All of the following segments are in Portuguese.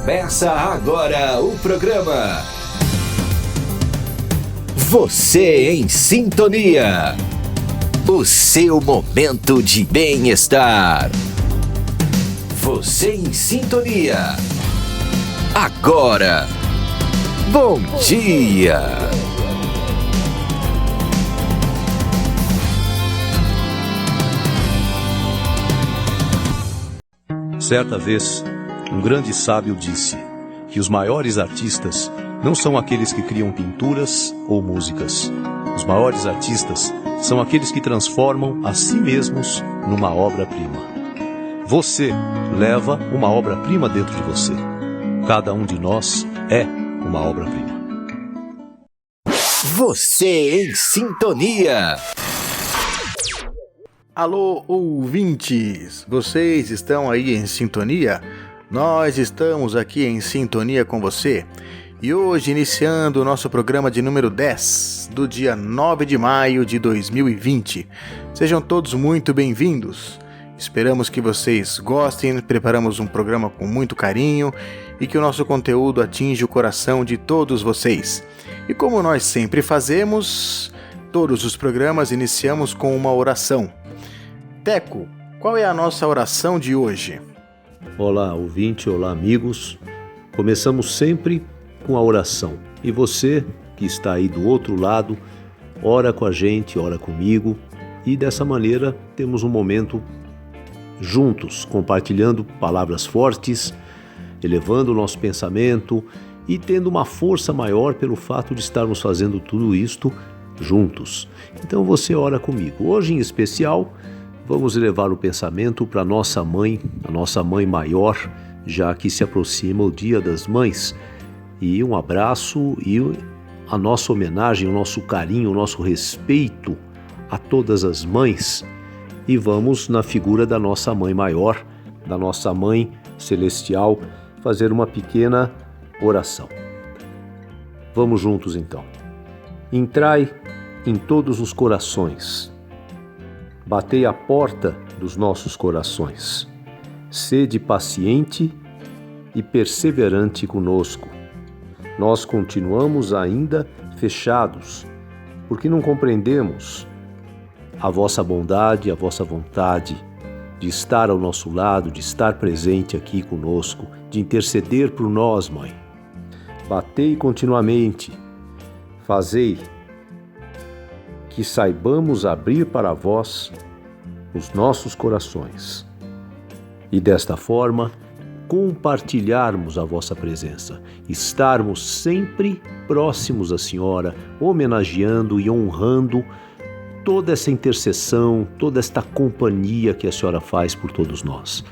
Começa agora o programa Você em Sintonia. O seu momento de bem-estar. Você em Sintonia. Agora. Bom dia. Certa vez, um grande sábio disse que os maiores artistas não são aqueles que criam pinturas ou músicas. Os maiores artistas são aqueles que transformam a si mesmos numa obra-prima. Você leva uma obra-prima dentro de você. Cada um de nós é uma obra-prima. Você em Sintonia. Alô, ouvintes! Vocês estão aí em sintonia? Nós estamos aqui em sintonia com você. E hoje, iniciando o nosso programa de número 10, do dia 9 de maio de 2020. Sejam todos muito bem-vindos. Esperamos que vocês gostem, preparamos um programa com muito carinho e que o nosso conteúdo atinja o coração de todos vocês. E como nós sempre fazemos, todos os programas iniciamos com uma oração. Teco, qual é a nossa oração de hoje? Olá, ouvinte, olá, amigos. Começamos sempre com a oração. E você, que está aí do outro lado, ora com a gente, ora comigo. E dessa maneira temos um momento juntos, compartilhando palavras fortes, elevando o nosso pensamento e tendo uma força maior pelo fato de estarmos fazendo tudo isto juntos. Então você ora comigo. Hoje, em especial, vamos elevar o pensamento para nossa mãe, a nossa mãe maior, já que se aproxima o Dia das Mães. E um abraço e a nossa homenagem, o nosso carinho, o nosso respeito a todas as mães. E vamos, na figura da nossa mãe maior, da nossa mãe celestial, fazer uma pequena oração. Vamos juntos então. Entrai em todos os corações. Batei a porta dos nossos corações. Sede paciente e perseverante conosco. Nós continuamos ainda fechados, porque não compreendemos a vossa bondade, a vossa vontade de estar ao nosso lado, de estar presente aqui conosco, de interceder por nós, Mãe. Batei continuamente, fazei que saibamos abrir para vós os nossos corações e desta forma compartilharmos a vossa presença, estarmos sempre próximos à Senhora, homenageando e honrando toda essa intercessão, toda esta companhia que a Senhora faz por todos nós.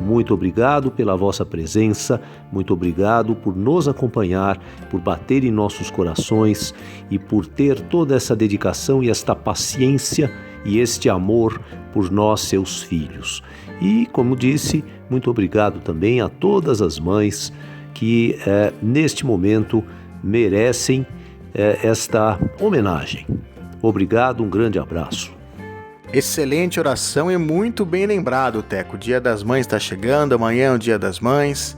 Muito obrigado pela vossa presença, muito obrigado por nos acompanhar, por bater em nossos corações e por ter toda essa dedicação e esta paciência e este amor por nós, seus filhos. E, como disse, muito obrigado também a todas as mães que neste momento merecem esta homenagem. Obrigado, um grande abraço. Excelente oração e muito bem lembrado, Teco. O Dia das Mães está chegando, amanhã é o Dia das Mães.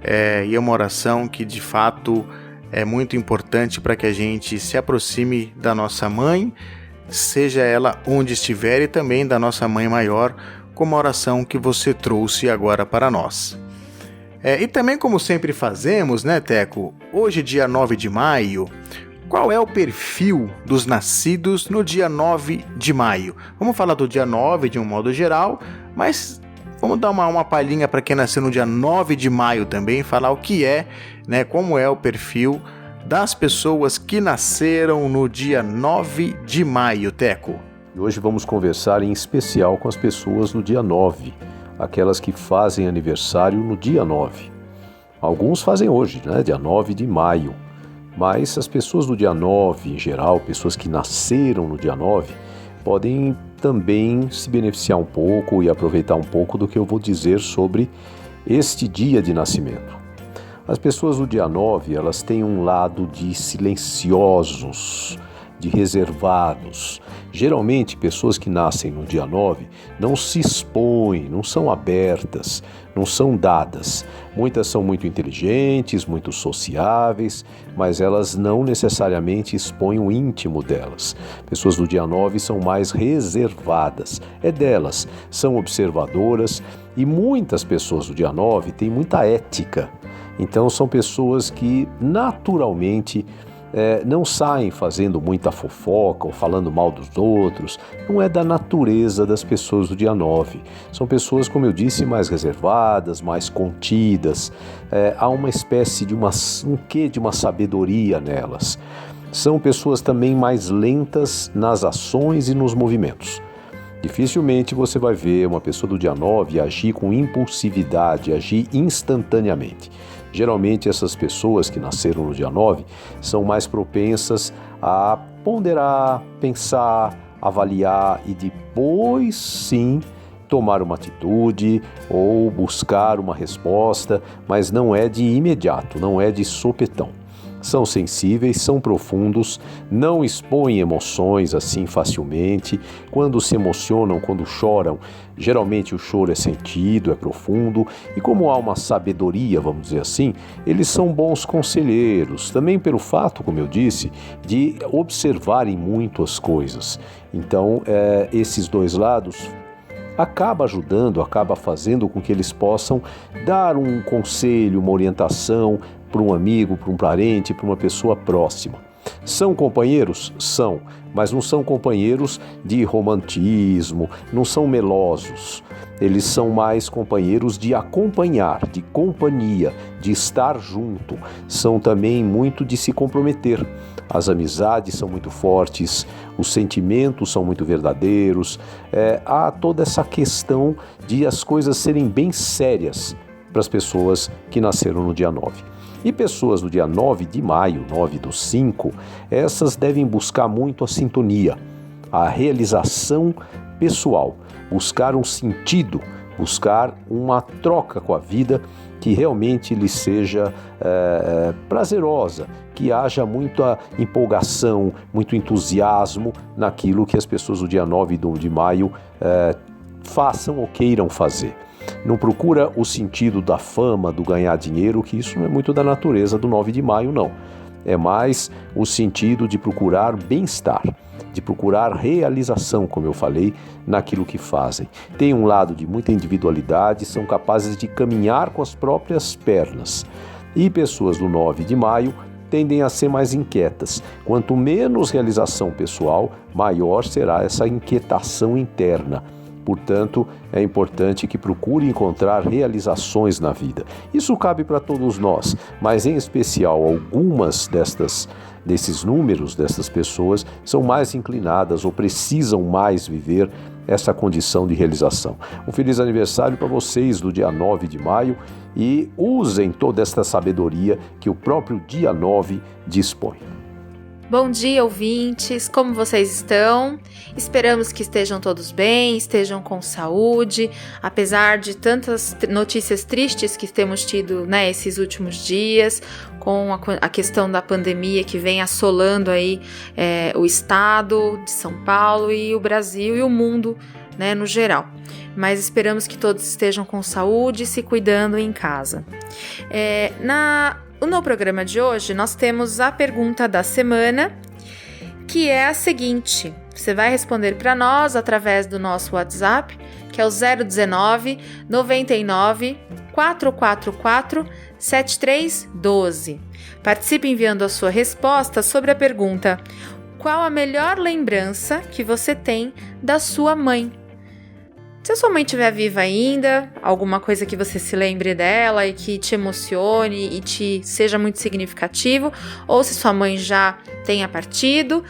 E é uma oração que, de fato, é muito importante para que a gente se aproxime da nossa mãe, seja ela onde estiver, e também da nossa mãe maior, como a oração que você trouxe agora para nós. E também, como sempre fazemos, né, Teco? Hoje, dia 9 de maio, qual é o perfil dos nascidos no dia 9 de maio? Vamos falar do dia 9 de um modo geral, mas vamos dar uma palhinha para quem nasceu no dia 9 de maio também, falar o que é, né, como é o perfil das pessoas que nasceram no dia 9 de maio, Teco. E hoje vamos conversar em especial com as pessoas no dia 9, aquelas que fazem aniversário no dia 9. Alguns fazem hoje, né, dia 9 de maio. Mas as pessoas do dia 9, em geral, pessoas que nasceram no dia 9, podem também se beneficiar um pouco e aproveitar um pouco do que eu vou dizer sobre este dia de nascimento. As pessoas do dia 9, elas têm um lado de silenciosos, de reservados. Geralmente, pessoas que nascem no dia 9 não se expõem, não são abertas, não são dadas. Muitas são muito inteligentes, muito sociáveis, mas elas não necessariamente expõem o íntimo delas. Pessoas do dia 9 são mais reservadas, é delas, são observadoras, e muitas pessoas do dia 9 têm muita ética. Então são pessoas que naturalmente não saem fazendo muita fofoca ou falando mal dos outros. Não é da natureza das pessoas do dia 9. São pessoas, como eu disse, mais reservadas, mais contidas. Há uma espécie de um quê de uma sabedoria nelas. São pessoas também mais lentas nas ações e nos movimentos. Dificilmente você vai ver uma pessoa do dia 9 agir com impulsividade, agir instantaneamente. Geralmente essas pessoas que nasceram no dia 9 são mais propensas a ponderar, pensar, avaliar e depois sim tomar uma atitude ou buscar uma resposta, mas não é de imediato, não é de sopetão. São sensíveis, são profundos, não expõem emoções assim facilmente. Quando se emocionam, quando choram, geralmente o choro é sentido, é profundo. E como há uma sabedoria, vamos dizer assim, eles são bons conselheiros. Também pelo fato, como eu disse, de observarem muito as coisas. Então, esses dois lados acaba ajudando, acaba fazendo com que eles possam dar um conselho, uma orientação para um amigo, para um parente, para uma pessoa próxima. São companheiros? São, mas não são companheiros de romantismo, não são melosos. Eles são mais companheiros de acompanhar, de companhia, de estar junto. São também muito de se comprometer. As amizades são muito fortes, os sentimentos são muito verdadeiros. Há toda essa questão de as coisas serem bem sérias para as pessoas que nasceram no dia 9. E pessoas do dia 9 de maio, 9/5, essas devem buscar muito a sintonia, a realização pessoal, buscar um sentido, buscar uma troca com a vida que realmente lhe seja prazerosa, que haja muita empolgação, muito entusiasmo naquilo que as pessoas do dia 9 de maio façam ou queiram fazer. Não procura o sentido da fama, do ganhar dinheiro, que isso não é muito da natureza do 9 de maio, não. É mais o sentido de procurar bem-estar, de procurar realização, como eu falei, naquilo que fazem. Tem um lado de muita individualidade, são capazes de caminhar com as próprias pernas. E pessoas do 9 de maio tendem a ser mais inquietas. Quanto menos realização pessoal, maior será essa inquietação interna. Portanto, é importante que procure encontrar realizações na vida. Isso cabe para todos nós, mas em especial algumas desses números, dessas pessoas, são mais inclinadas ou precisam mais viver essa condição de realização. Um feliz aniversário para vocês do dia 9 de maio e usem toda esta sabedoria que o próprio dia 9 dispõe. Bom dia, ouvintes! Como vocês estão? Esperamos que estejam todos bem, estejam com saúde, apesar de tantas notícias tristes que temos tido, esses últimos dias, com a questão da pandemia que vem assolando aí o estado de São Paulo e o Brasil e o mundo, no geral. Mas esperamos que todos estejam com saúde e se cuidando em casa. No programa de hoje, nós temos a pergunta da semana, que é a seguinte. Você vai responder para nós através do nosso WhatsApp, que é o 019 99 444 7312. Participe enviando a sua resposta sobre a pergunta: qual a melhor lembrança que você tem da sua mãe? Se a sua mãe estiver viva ainda, alguma coisa que você se lembre dela e que te emocione e te seja muito significativo, ou se sua mãe já tenha partido,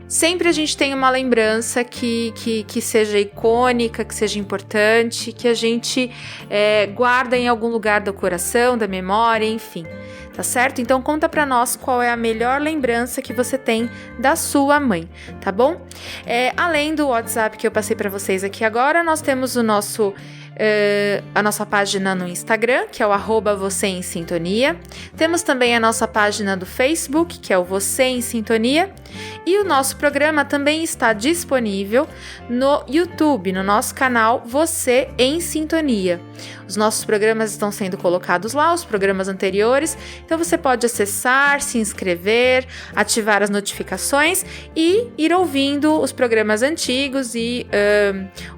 Sempre a gente tem uma lembrança que seja icônica, que seja importante, que a gente guarda em algum lugar do coração, da memória, enfim. Tá certo? Então conta pra nós qual é a melhor lembrança que você tem da sua mãe, tá bom? Além do WhatsApp que eu passei pra vocês aqui agora, nós temos a nossa página no Instagram, que é o @vocêemsintonia. Temos também a nossa página do Facebook, que é o Você em Sintonia. E o nosso programa também está disponível no YouTube, no nosso canal Você em Sintonia. Os nossos programas estão sendo colocados lá, os programas anteriores. Então você pode acessar, se inscrever, ativar as notificações e ir ouvindo os programas antigos e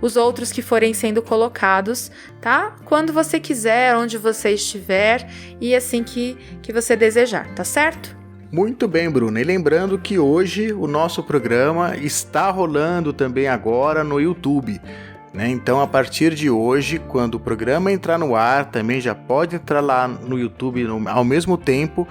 os outros que forem sendo colocados, tá? Quando você quiser, onde você estiver e assim que você desejar, tá certo? Muito bem, Bruna. E lembrando que hoje o nosso programa está rolando também agora no YouTube, né? Então, a partir de hoje, quando o programa entrar no ar, também já pode entrar lá no YouTube ao mesmo tempo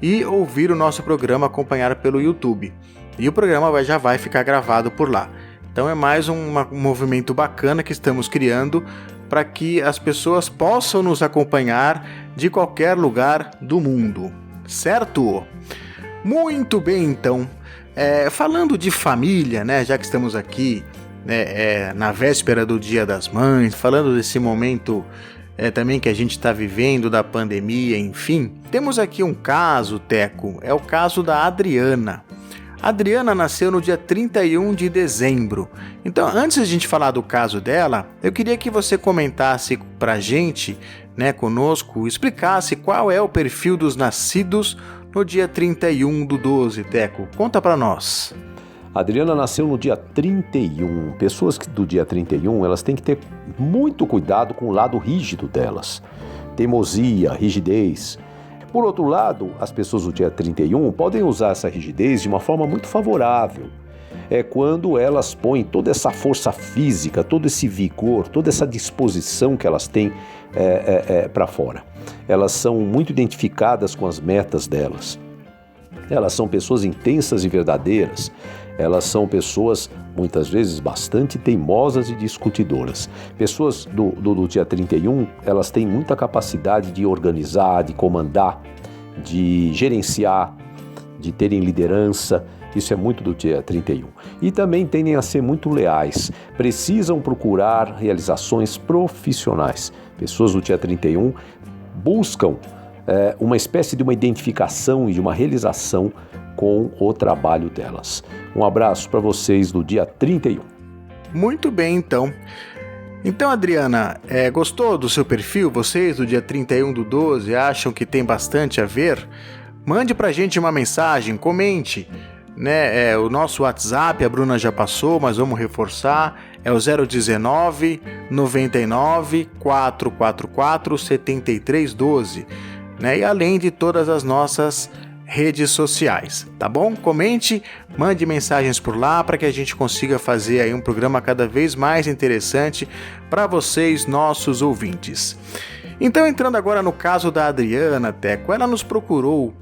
e ouvir o nosso programa, acompanhar pelo YouTube. E o programa já vai ficar gravado por lá. Então, é mais um movimento bacana que estamos criando para que as pessoas possam nos acompanhar de qualquer lugar do mundo, certo? Muito bem, então, falando de família, né, já que estamos aqui na véspera do Dia das Mães, falando desse momento também que a gente está vivendo, da pandemia, enfim, temos aqui um caso, Teco, é o caso da Adriana. A Adriana nasceu no dia 31 de dezembro. Então, antes de a gente falar do caso dela, eu queria que você comentasse pra gente, né, conosco, explicasse qual é o perfil dos nascidos no dia 31/12, Teco. Conta pra nós. A Adriana nasceu no dia 31. Pessoas do dia 31, elas têm que ter muito cuidado com o lado rígido delas. Teimosia, rigidez. Por outro lado, as pessoas do dia 31 podem usar essa rigidez de uma forma muito favorável. É quando elas põem toda essa força física, todo esse vigor, toda essa disposição que elas têm para fora. Elas são muito identificadas com as metas delas. Elas são pessoas intensas e verdadeiras. Elas são pessoas, muitas vezes, bastante teimosas e discutidoras. Pessoas do dia 31, elas têm muita capacidade de organizar, de comandar, de gerenciar, de terem liderança. Isso é muito do dia 31. E também tendem a ser muito leais. Precisam procurar realizações profissionais. Pessoas do dia 31 buscam uma espécie de uma identificação e de uma realização com o trabalho delas. Um abraço para vocês do dia 31. Muito bem, então. Então, Adriana, gostou do seu perfil? Vocês do dia 31/12 acham que tem bastante a ver? Mande pra gente uma mensagem, comente, né? O nosso WhatsApp, a Bruna já passou, mas vamos reforçar, é o 019 99 444 7312, né? E além de todas as nossas redes sociais, tá bom? Comente, mande mensagens por lá para que a gente consiga fazer aí um programa cada vez mais interessante para vocês, nossos ouvintes. Então, entrando agora no caso da Adriana, Teco, ela nos procurou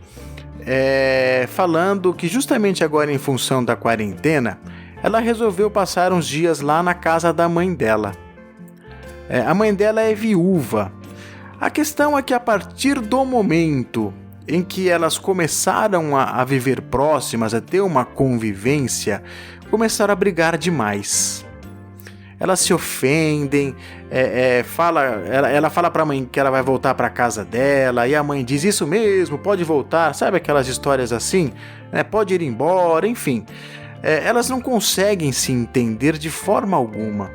falando que justamente agora em função da quarentena, ela resolveu passar uns dias lá na casa da mãe dela. A mãe dela é viúva. A questão é que a partir do momento em que elas começaram a viver próximas, a ter uma convivência, começaram a brigar demais. Elas se ofendem, ela fala para a mãe que ela vai voltar para a casa dela, e a mãe diz, isso mesmo, pode voltar, sabe aquelas histórias assim? Pode ir embora, enfim. Elas não conseguem se entender de forma alguma.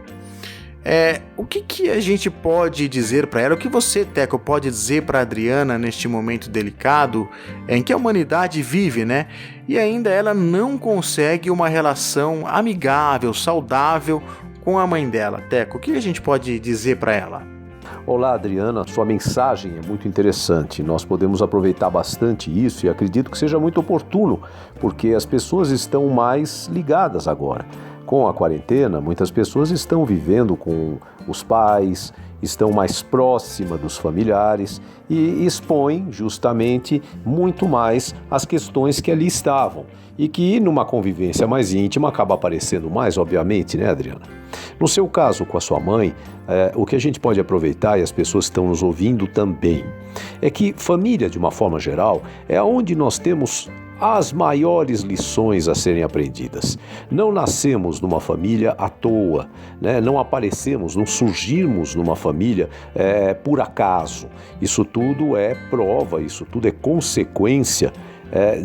O que a gente pode dizer para ela? O que você, Teco, pode dizer para Adriana neste momento delicado em que a humanidade vive, né? E ainda ela não consegue uma relação amigável, saudável com a mãe dela. Teco, o que a gente pode dizer para ela? Olá, Adriana, sua mensagem é muito interessante. Nós podemos aproveitar bastante isso e acredito que seja muito oportuno, porque as pessoas estão mais ligadas agora. Com a quarentena, muitas pessoas estão vivendo com os pais, estão mais próximas dos familiares e expõem justamente muito mais as questões que ali estavam e que numa convivência mais íntima acaba aparecendo mais, obviamente, né, Adriana? No seu caso com a sua mãe, o que a gente pode aproveitar, e as pessoas estão nos ouvindo também, é que família, de uma forma geral, é onde nós temos as maiores lições a serem aprendidas. Não nascemos numa família à toa, né? Não aparecemos, não surgimos numa família por acaso. Isso tudo é prova, isso tudo é consequência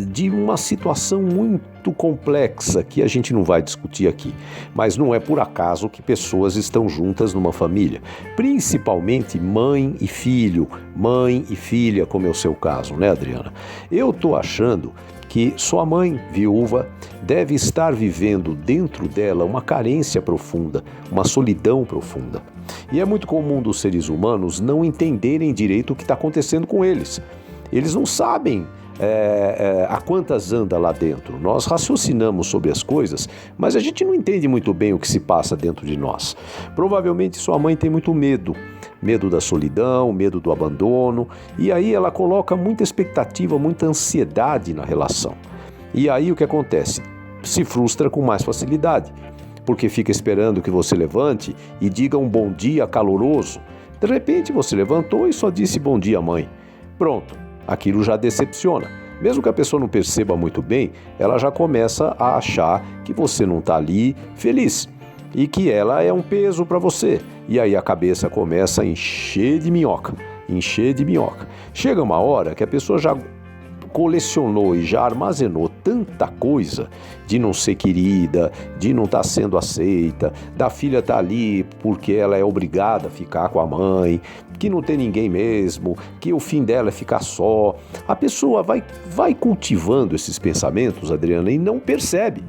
de uma situação muito complexa que a gente não vai discutir aqui. Mas não é por acaso que pessoas estão juntas numa família, principalmente mãe e filho, mãe e filha, como é o seu caso, né, Adriana? Eu estou achando que sua mãe, viúva, deve estar vivendo dentro dela uma carência profunda, uma solidão profunda. E é muito comum dos seres humanos não entenderem direito o que está acontecendo com eles. Eles não sabem a quantas anda lá dentro. Nós raciocinamos sobre as coisas, mas a gente não entende muito bem o que se passa dentro de nós. Provavelmente sua mãe tem muito medo. Medo da solidão, medo do abandono, e aí ela coloca muita expectativa, muita ansiedade na relação. E aí o que acontece? Se frustra com mais facilidade, porque fica esperando que você levante e diga um bom dia caloroso. De repente você levantou e só disse bom dia, mãe. Pronto, aquilo já decepciona. Mesmo que a pessoa não perceba muito bem, ela já começa a achar que você não está ali feliz e que ela é um peso para você. E aí a cabeça começa a encher de minhoca. Chega uma hora que a pessoa já colecionou e já armazenou tanta coisa de não ser querida, de não estar sendo aceita, da filha estar ali porque ela é obrigada a ficar com a mãe, que não tem ninguém mesmo, que o fim dela é ficar só. A pessoa vai cultivando esses pensamentos, Adriana, e não percebe.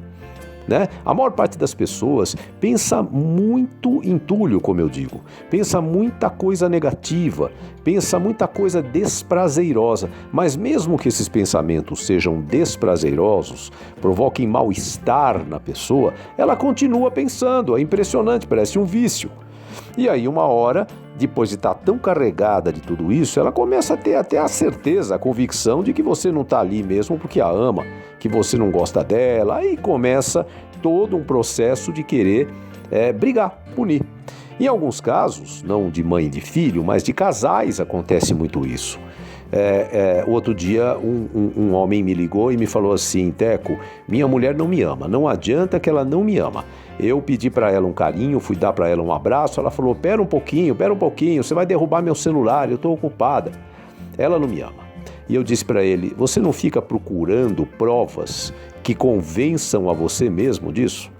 Né? A maior parte das pessoas pensa muito entulho, como eu digo, pensa muita coisa negativa, pensa muita coisa desprazerosa, mas mesmo que esses pensamentos sejam desprazerosos, provoquem mal-estar na pessoa, ela continua pensando, é impressionante, parece um vício. E aí uma hora, depois de estar tão carregada de tudo isso, ela começa a ter até a certeza, a convicção de que você não está ali mesmo porque a ama, que você não gosta dela, aí começa todo um processo de querer brigar, punir. Em alguns casos, não de mãe e de filho, mas de casais acontece muito isso. Outro dia um homem me ligou e me falou assim: Teco, minha mulher não me ama, não adianta que ela não me ama. Eu pedi para ela um carinho, fui dar para ela um abraço, ela falou: pera um pouquinho, você vai derrubar meu celular, eu estou ocupada. Ela não me ama. E eu disse para ele: você não fica procurando provas que convençam a você mesmo disso?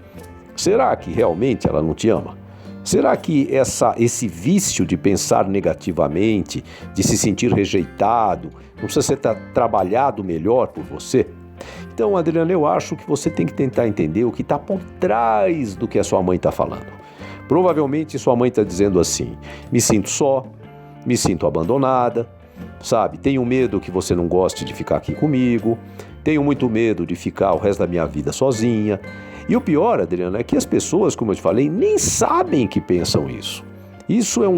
Será que realmente ela não te ama? Será que esse vício de pensar negativamente, de se sentir rejeitado, não precisa ser trabalhado melhor por você? Então, Adriana, eu acho que você tem que tentar entender o que está por trás do que a sua mãe está falando. Provavelmente sua mãe está dizendo assim: me sinto só, me sinto abandonada, sabe? Tenho medo que você não goste de ficar aqui comigo, tenho muito medo de ficar o resto da minha vida sozinha. E o pior, Adriana, é que as pessoas, como eu te falei, nem sabem que pensam isso. Isso é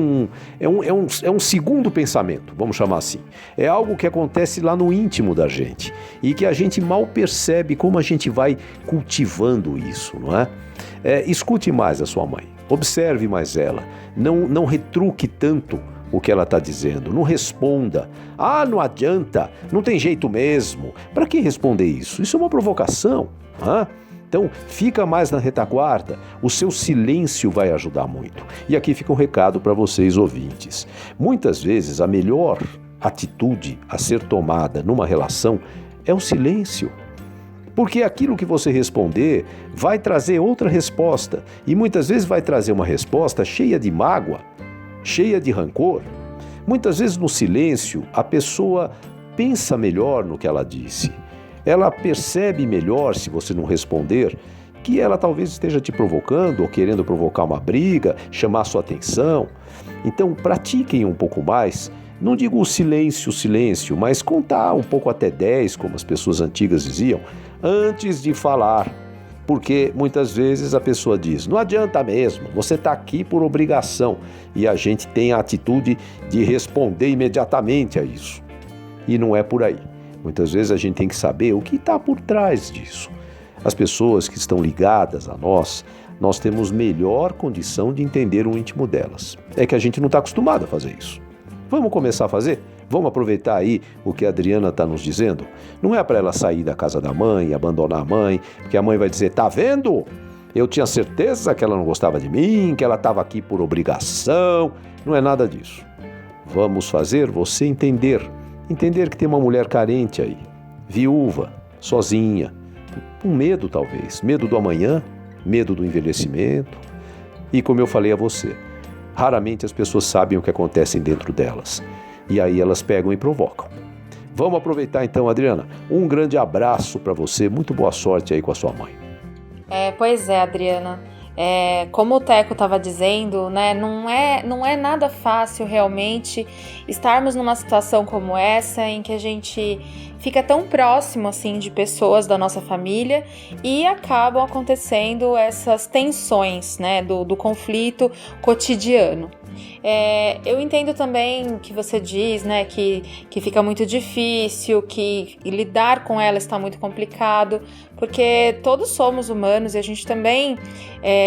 um segundo pensamento, vamos chamar assim. É algo que acontece lá no íntimo da gente e que a gente mal percebe como a gente vai cultivando isso, não é? Escute mais a sua mãe, observe mais ela, não retruque tanto o que ela está dizendo, não responda. Ah, não adianta, não tem jeito mesmo. Para que responder isso? Isso é uma provocação, não é? Então, fica mais na retaguarda, o seu silêncio vai ajudar muito. E aqui fica um recado para vocês, ouvintes. Muitas vezes, a melhor atitude a ser tomada numa relação é o silêncio. Porque aquilo que você responder vai trazer outra resposta. E muitas vezes vai trazer uma resposta cheia de mágoa, cheia de rancor. Muitas vezes, no silêncio, a pessoa pensa melhor no que ela disse. Ela percebe melhor, se você não responder, que ela talvez esteja te provocando ou querendo provocar uma briga, chamar sua atenção. Então, pratiquem um pouco mais. Não digo o silêncio, mas contar um pouco até 10, como as pessoas antigas diziam, antes de falar. Porque muitas vezes a pessoa diz: não adianta mesmo, você está aqui por obrigação. E a gente tem a atitude de responder imediatamente a isso. E não é por aí. Muitas vezes a gente tem que saber o que está por trás disso. As pessoas que estão ligadas a nós temos melhor condição de entender o íntimo delas. É que a gente não está acostumado a fazer isso. Vamos começar a fazer? Vamos aproveitar aí o que a Adriana está nos dizendo? Não é para ela sair da casa da mãe, abandonar a mãe, porque a mãe vai dizer: tá vendo? Eu tinha certeza que ela não gostava de mim, que ela estava aqui por obrigação. Não é nada disso. Vamos fazer você entender que tem uma mulher carente aí, viúva, sozinha, com medo talvez, medo do amanhã, medo do envelhecimento. E como eu falei a você, raramente as pessoas sabem o que acontece dentro delas. E aí elas pegam e provocam. Vamos aproveitar então, Adriana. Um grande abraço para você, muito boa sorte aí com a sua mãe. Pois é, Adriana. Como o Teco estava dizendo, né, não é nada fácil realmente estarmos numa situação como essa, em que a gente fica tão próximo assim de pessoas da nossa família e acabam acontecendo essas tensões, né, do conflito cotidiano. Eu entendo também que você diz, né, que fica muito difícil, que lidar com ela está muito complicado, porque todos somos humanos e a gente também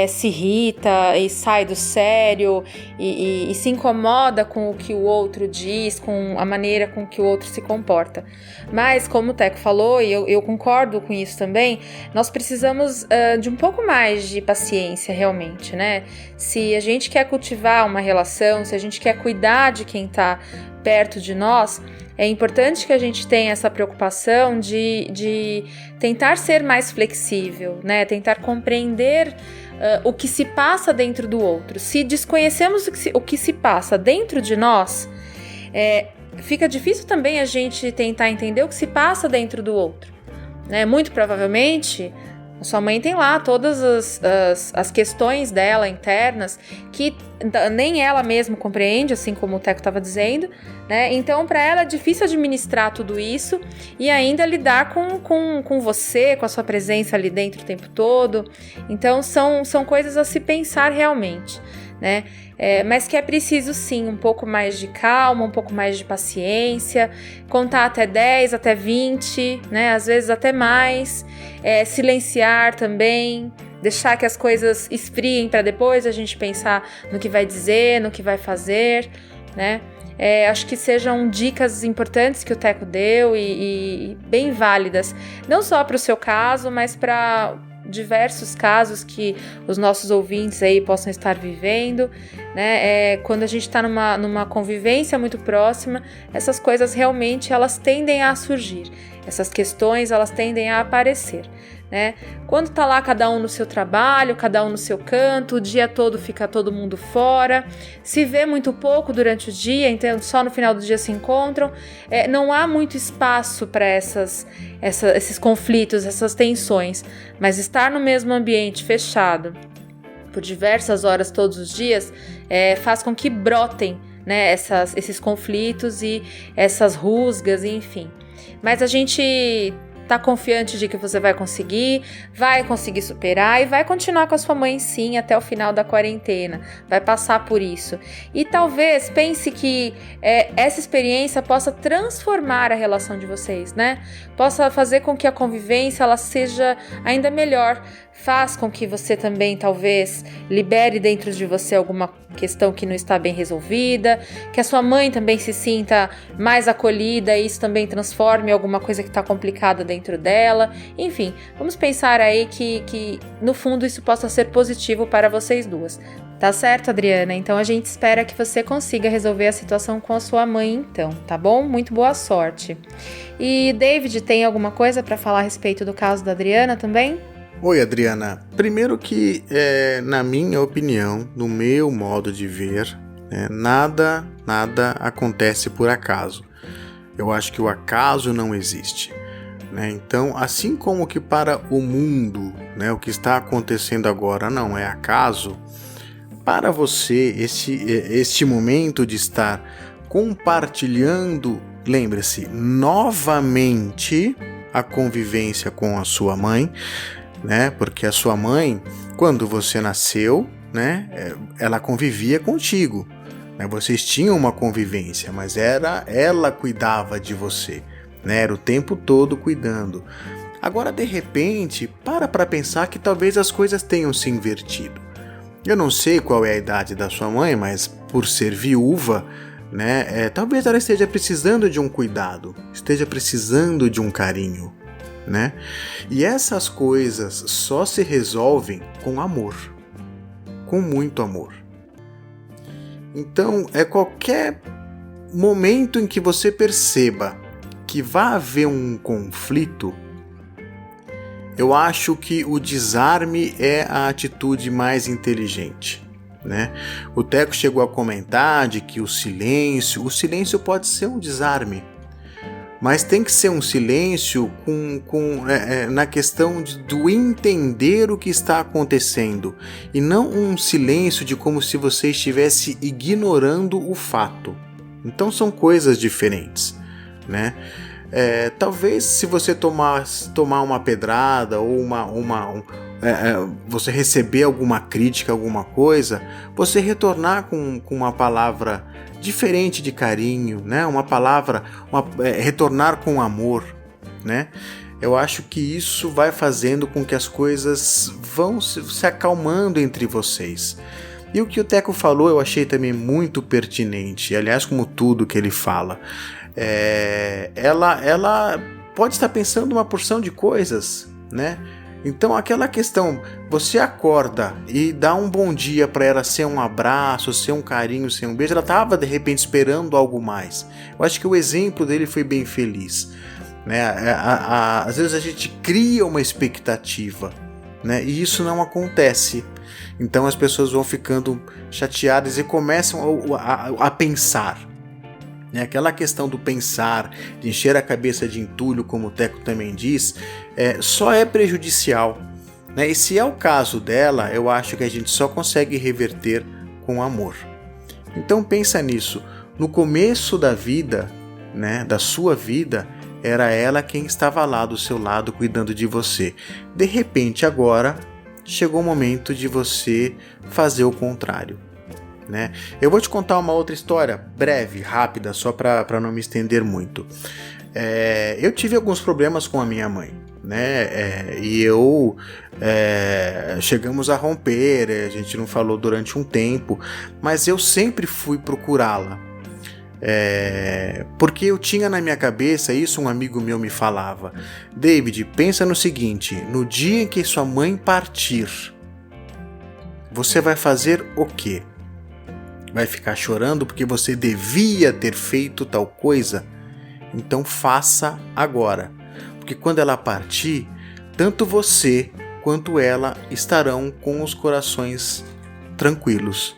se irrita e sai do sério e se incomoda com o que o outro diz, com a maneira com que o outro se comporta. Mas, como o Teco falou, e eu concordo com isso também, nós precisamos de um pouco mais de paciência realmente, né? Se a gente quer cultivar uma relação, se a gente quer cuidar de quem está perto de nós, é importante que a gente tenha essa preocupação de tentar ser mais flexível, né? Tentar compreender o que se passa dentro do outro. Se desconhecemos o que se passa dentro de nós, fica difícil também a gente tentar entender o que se passa dentro do outro, né? Muito provavelmente a sua mãe tem lá todas as questões dela internas que nem ela mesma compreende, assim como o Teco estava dizendo, né? Então, para ela é difícil administrar tudo isso e ainda lidar com você, com a sua presença ali dentro o tempo todo. Então, são coisas a se pensar realmente, né? Mas que é preciso sim um pouco mais de calma, um pouco mais de paciência, contar até 10, até 20, né? Às vezes até mais, silenciar também, deixar que as coisas esfriem para depois a gente pensar no que vai dizer, no que vai fazer, né? Acho que sejam dicas importantes que o Teco deu e bem válidas, não só para o seu caso, mas para diversos casos que os nossos ouvintes aí possam estar vivendo, né? Quando a gente está numa convivência muito próxima, essas coisas realmente elas tendem a surgir, essas questões elas tendem a aparecer, né? Quando tá lá cada um no seu trabalho, cada um no seu canto, o dia todo fica todo mundo fora, se vê muito pouco durante o dia, então só no final do dia se encontram, não há muito espaço para esses conflitos, essas tensões, mas estar no mesmo ambiente fechado por diversas horas todos os dias faz com que brotem, né, esses conflitos e essas rusgas, enfim. Mas a gente tá confiante de que você vai conseguir superar e vai continuar com a sua mãe sim até o final da quarentena, vai passar por isso. E talvez pense que essa experiência possa transformar a relação de vocês, né? Possa fazer com que a convivência ela seja ainda melhor, faz com que você também talvez libere dentro de você alguma questão que não está bem resolvida, que a sua mãe também se sinta mais acolhida e isso também transforme alguma coisa que está complicada dentro dela. Enfim, vamos pensar aí que no fundo isso possa ser positivo para vocês duas. Tá certo, Adriana? Então a gente espera que você consiga resolver a situação com a sua mãe então, tá bom? Muito boa sorte. E David, tem alguma coisa para falar a respeito do caso da Adriana também? Oi, Adriana. Primeiro que, na minha opinião, no meu modo de ver, nada acontece por acaso. Eu acho que o acaso não existe. Então, assim como que para o mundo, o que está acontecendo agora não é acaso, para você, este momento de estar compartilhando, lembre-se, novamente a convivência com a sua mãe, porque a sua mãe, quando você nasceu, ela convivia contigo, vocês tinham uma convivência, mas ela cuidava de você, era o tempo todo cuidando. Agora, de repente, para pensar que talvez as coisas tenham se invertido. Eu não sei qual é a idade da sua mãe, mas por ser viúva, talvez ela esteja precisando de um cuidado, esteja precisando de um carinho. E essas coisas só se resolvem com amor, com muito amor. Então, qualquer momento em que você perceba que vai haver um conflito, eu acho que o desarme é a atitude mais inteligente, né? O Teco chegou a comentar de que o silêncio pode ser um desarme, mas tem que ser um silêncio na questão do entender o que está acontecendo, e não um silêncio de como se você estivesse ignorando o fato. Então são coisas diferentes, né? Talvez se você tomar uma pedrada ou você receber alguma crítica, alguma coisa, você retornar com uma palavra diferente de carinho, né? Retornar com amor, né? Eu acho que isso vai fazendo com que as coisas vão se acalmando entre vocês. E o que o Teco falou eu achei também muito pertinente, aliás, como tudo que ele fala. Ela pode estar pensando uma porção de coisas, né? Então aquela questão, você acorda e dá um bom dia para ela, ser um abraço, ser um carinho, ser um beijo, ela estava de repente esperando algo mais. Eu acho que o exemplo dele foi bem feliz, né? Às vezes a gente cria uma expectativa, né? E isso não acontece. Então as pessoas vão ficando chateadas e começam a pensar. Aquela questão do pensar, de encher a cabeça de entulho, como o Teco também diz, só é prejudicial, né? E se é o caso dela, eu acho que a gente só consegue reverter com amor. Então pensa nisso, no começo da vida, né, da sua vida, era ela quem estava lá do seu lado cuidando de você. De repente agora, chegou o momento de você fazer o contrário. Né? Eu vou te contar uma outra história, breve, rápida, só para não me estender muito. Eu tive alguns problemas com a minha mãe, né? E chegamos a romper, a gente não falou durante um tempo, mas eu sempre fui procurá-la. Porque eu tinha na minha cabeça, isso um amigo meu me falava: David, pensa no seguinte, no dia em que sua mãe partir, você vai fazer o quê? Vai ficar chorando porque você devia ter feito tal coisa? Então faça agora, porque quando ela partir, tanto você quanto ela estarão com os corações tranquilos.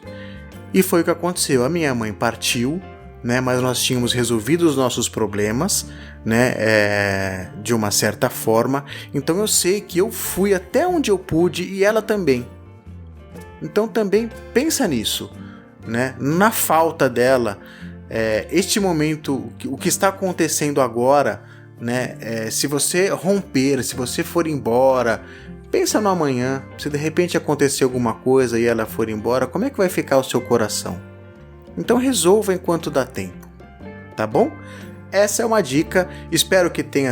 E foi o que aconteceu. A minha mãe partiu, né, mas nós tínhamos resolvido os nossos problemas, né, de uma certa forma. Então eu sei que eu fui até onde eu pude e ela também. Então também pensa nisso. Né? Na falta dela, este momento, o que está acontecendo agora, né? Se você romper, se você for embora, pensa no amanhã. Se de repente acontecer alguma coisa e ela for embora, como é que vai ficar o seu coração? Então resolva enquanto dá tempo, tá bom? Essa é uma dica, espero que tenha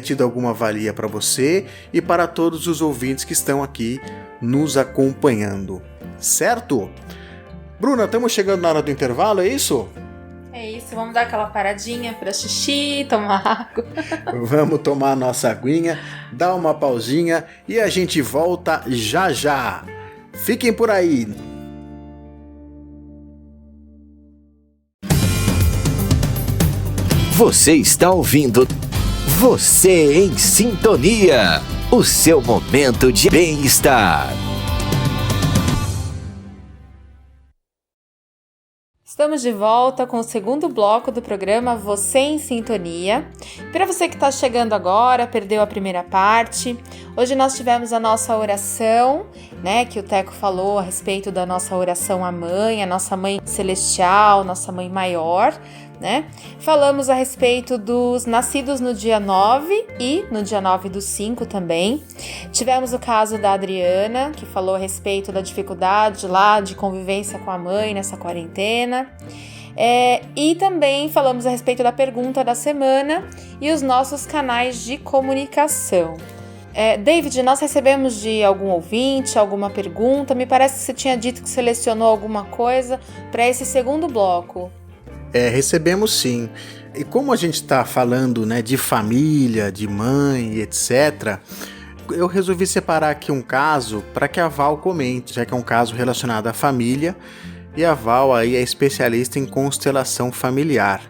tido alguma valia para você e para todos os ouvintes que estão aqui nos acompanhando, certo? Bruna, estamos chegando na hora do intervalo, é isso? É isso, vamos dar aquela paradinha para xixi, tomar água. Vamos tomar a nossa aguinha, dar uma pausinha e a gente volta já já. Fiquem por aí. Você está ouvindo Você em Sintonia, o seu momento de bem-estar. Estamos de volta com o segundo bloco do programa Você em Sintonia. Para você que está chegando agora, perdeu a primeira parte, hoje nós tivemos a nossa oração, né, que o Teco falou a respeito da nossa oração à mãe, a nossa mãe celestial, nossa mãe maior, né? Falamos a respeito dos nascidos no dia 9 e no dia 9/5 também. Tivemos o caso da Adriana, que falou a respeito da dificuldade lá de convivência com a mãe nessa quarentena. E também falamos a respeito da pergunta da semana e os nossos canais de comunicação. David, nós recebemos de algum ouvinte alguma pergunta? Me parece que você tinha dito que selecionou alguma coisa para esse segundo bloco. Recebemos sim. E como a gente está falando, né, de família, de mãe, etc., eu resolvi separar aqui um caso para que a Val comente, já que é um caso relacionado à família, e a Val aí é especialista em constelação familiar.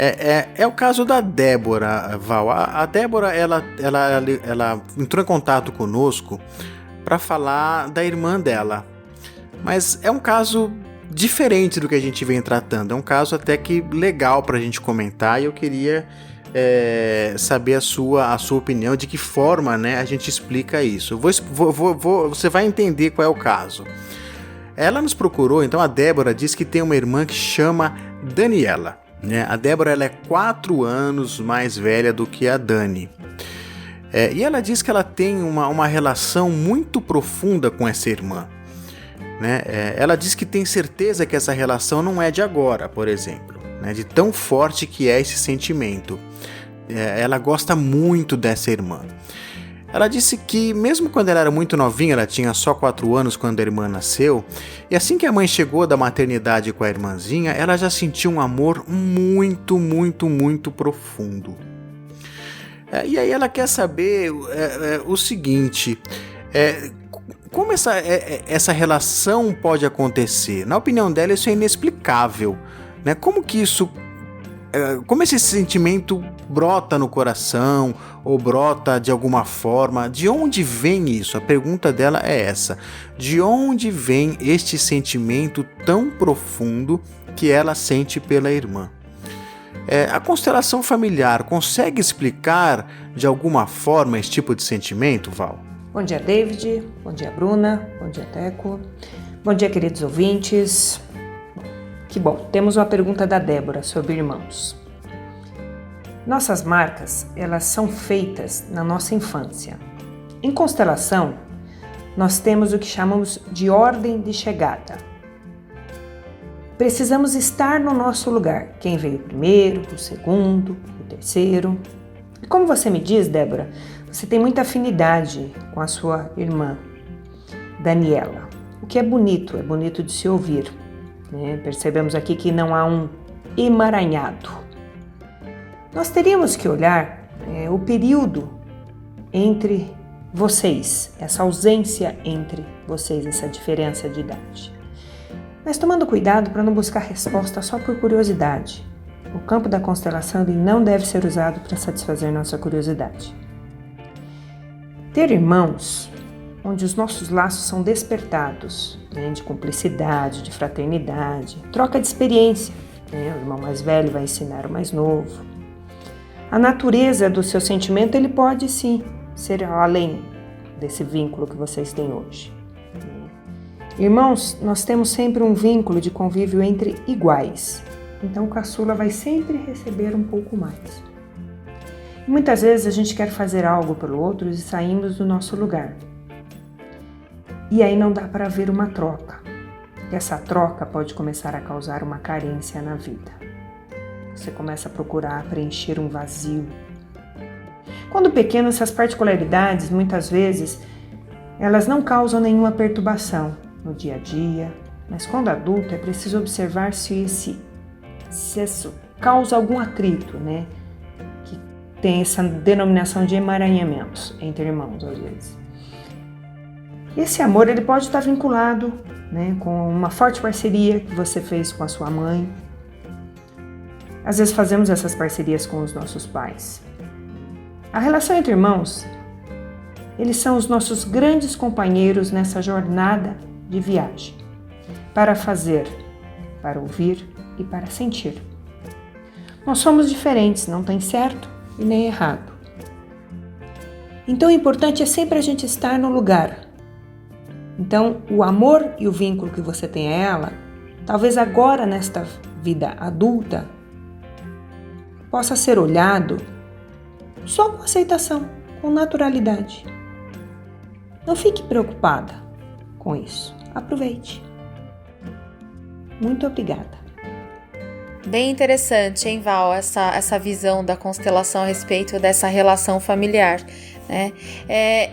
É o caso da Débora, Val. A Débora, ela entrou em contato conosco para falar da irmã dela. Mas é um caso diferente do que a gente vem tratando. É um caso até que legal para a gente comentar, e eu queria saber a sua opinião, de que forma, né, a gente explica isso. Você vai entender qual é o caso. Ela nos procurou, então a Débora diz que tem uma irmã que chama Daniela. Né? A Débora, ela é 4 anos mais velha do que a Dani. E ela diz que ela tem uma relação muito profunda com essa irmã. Né? Ela diz que tem certeza que essa relação não é de agora, por exemplo, né? De tão forte que é esse sentimento. Ela gosta muito dessa irmã. Ela disse que mesmo quando ela era muito novinha, ela tinha só 4 anos quando a irmã nasceu, e assim que a mãe chegou da maternidade com a irmãzinha, ela já sentiu um amor muito, muito, muito profundo. E aí ela quer saber o seguinte, como essa relação pode acontecer? Na opinião dela, isso é inexplicável, né? Como esse sentimento brota no coração, ou brota de alguma forma? De onde vem isso? A pergunta dela é essa. De onde vem este sentimento tão profundo que ela sente pela irmã? A constelação familiar consegue explicar de alguma forma esse tipo de sentimento, Val? Bom dia, David. Bom dia, Bruna. Bom dia, Teco. Bom dia, queridos ouvintes. Que bom, temos uma pergunta da Débora sobre irmãos. Nossas marcas, elas são feitas na nossa infância. Em constelação, nós temos o que chamamos de ordem de chegada. Precisamos estar no nosso lugar. Quem veio primeiro, o segundo, o terceiro. E como você me diz, Débora, você tem muita afinidade com a sua irmã, Daniela. O que é bonito de se ouvir. Percebemos aqui que não há um emaranhado. Nós teríamos que olhar o período entre vocês, essa ausência entre vocês, essa diferença de idade. Mas tomando cuidado para não buscar resposta só por curiosidade. O campo da constelação ele não deve ser usado para satisfazer nossa curiosidade. Ter irmãos onde os nossos laços são despertados, de cumplicidade, de fraternidade, troca de experiência. O irmão mais velho vai ensinar o mais novo. A natureza do seu sentimento ele pode sim ser além desse vínculo que vocês têm hoje. Irmãos, nós temos sempre um vínculo de convívio entre iguais. Então o caçula vai sempre receber um pouco mais. E muitas vezes a gente quer fazer algo pelo outro e saímos do nosso lugar. E aí não dá para haver uma troca. E essa troca pode começar a causar uma carência na vida. Você começa a procurar preencher um vazio. Quando pequeno, essas particularidades, muitas vezes, elas não causam nenhuma perturbação no dia a dia, mas quando adulto é preciso observar se isso causa algum atrito, que tem essa denominação de emaranhamentos entre irmãos, às vezes. Esse amor ele pode estar vinculado com uma forte parceria que você fez com a sua mãe. Às vezes fazemos essas parcerias com os nossos pais. A relação entre irmãos, eles são os nossos grandes companheiros nessa jornada de viagem. Para fazer, para ouvir e para sentir. Nós somos diferentes, não tem certo e nem errado. Então o importante é sempre a gente estar no lugar. Então, o amor e o vínculo que você tem a ela, talvez agora nesta vida adulta, possa ser olhado só com aceitação, com naturalidade. Não fique preocupada com isso. Aproveite. Muito obrigada. Bem interessante, hein, Val, essa visão da constelação a respeito dessa relação familiar, né?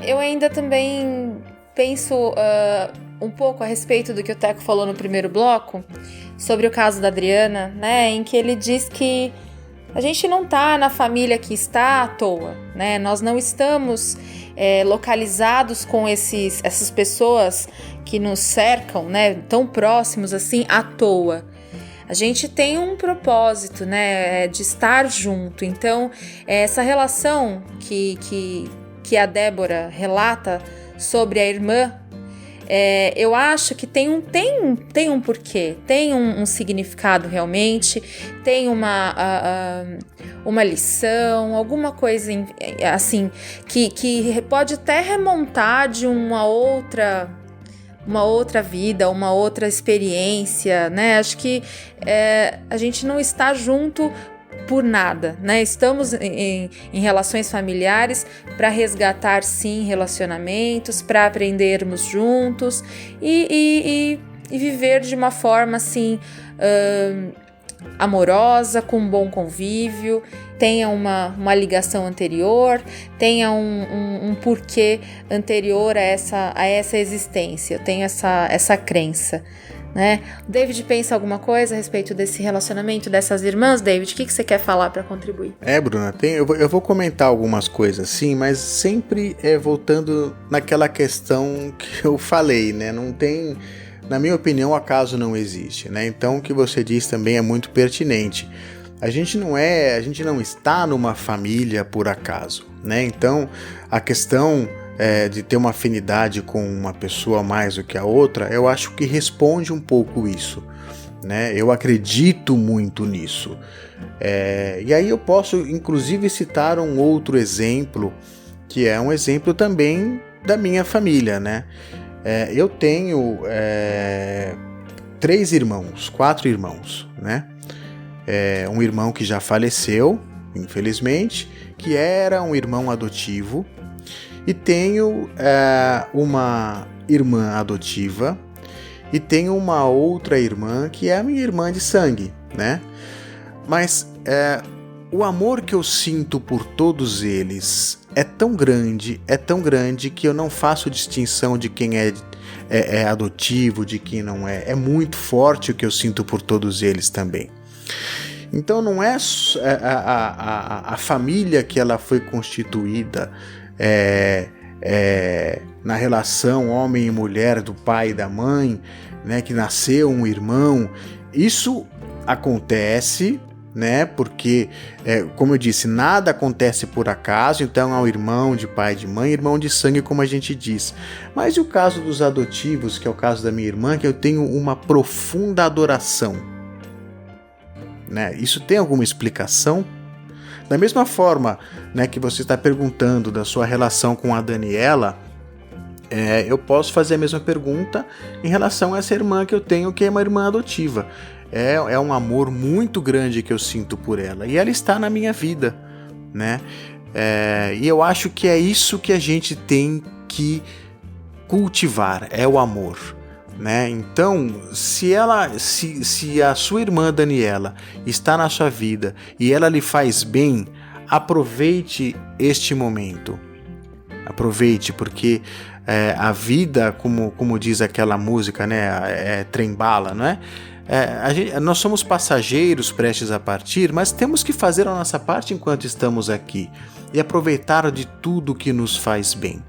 Eu ainda também penso um pouco a respeito do que o Teco falou no primeiro bloco, sobre o caso da Adriana, né, em que ele diz que a gente não está na família que está à toa, né? Nós não estamos localizados com essas pessoas que nos cercam, né, tão próximos assim, à toa. a gente tem um propósito, né, de estar junto. Então, essa relação que a Débora relata sobre a irmã, eu acho que tem um porquê, tem um significado realmente, tem uma lição, alguma coisa assim, que pode até remontar de uma outra vida, uma outra experiência, né? Acho que a gente não está junto por nada, né? Estamos em relações familiares para resgatar, sim, relacionamentos, para aprendermos juntos e viver de uma forma, assim, amorosa, com um bom convívio, tenha uma ligação anterior, tenha um porquê anterior a essa existência. Eu tenho essa crença, né? O David pensa alguma coisa a respeito desse relacionamento dessas irmãs? David, o que você quer falar para contribuir? Bruna, eu vou comentar algumas coisas, sim, mas sempre voltando naquela questão que eu falei, né? Não tem, na minha opinião, acaso não existe, né? Então o que você diz também é muito pertinente. A gente não está numa família por acaso, né? Então a questão de ter uma afinidade com uma pessoa mais do que a outra, eu acho que responde um pouco isso, né? Eu acredito muito nisso. E aí eu posso inclusive citar um outro exemplo, que é um exemplo também da minha família, né? Eu tenho 4 irmãos, né? Um irmão que já faleceu, infelizmente, que era um irmão adotivo, e tenho uma irmã adotiva, e tenho uma outra irmã que é a minha irmã de sangue, né? Mas o amor que eu sinto por todos eles é tão grande que eu não faço distinção de quem é adotivo, de quem não é. É muito forte o que eu sinto por todos eles também. Então não é a família que ela foi constituída na relação homem e mulher do pai e da mãe, né, que nasceu um irmão. Isso acontece, né, porque, como eu disse, nada acontece por acaso. Então é um irmão de pai e de mãe, irmão de sangue, como a gente diz. Mas e o caso dos adotivos, que é o caso da minha irmã, que eu tenho uma profunda adoração, né? Isso tem alguma explicação? Da mesma forma, né, que você está perguntando da sua relação com a Daniela, eu posso fazer a mesma pergunta em relação a essa irmã que eu tenho, que é uma irmã adotiva. É um amor muito grande que eu sinto por ela, e ela está na minha vida, né? E eu acho que é isso que a gente tem que cultivar, é o amor, né? Então, se a sua irmã Daniela está na sua vida e ela lhe faz bem, aproveite este momento. Aproveite, porque a vida, como diz aquela música, né? Trem-bala, não é? Nós somos passageiros prestes a partir, mas temos que fazer a nossa parte enquanto estamos aqui e aproveitar de tudo que nos faz bem,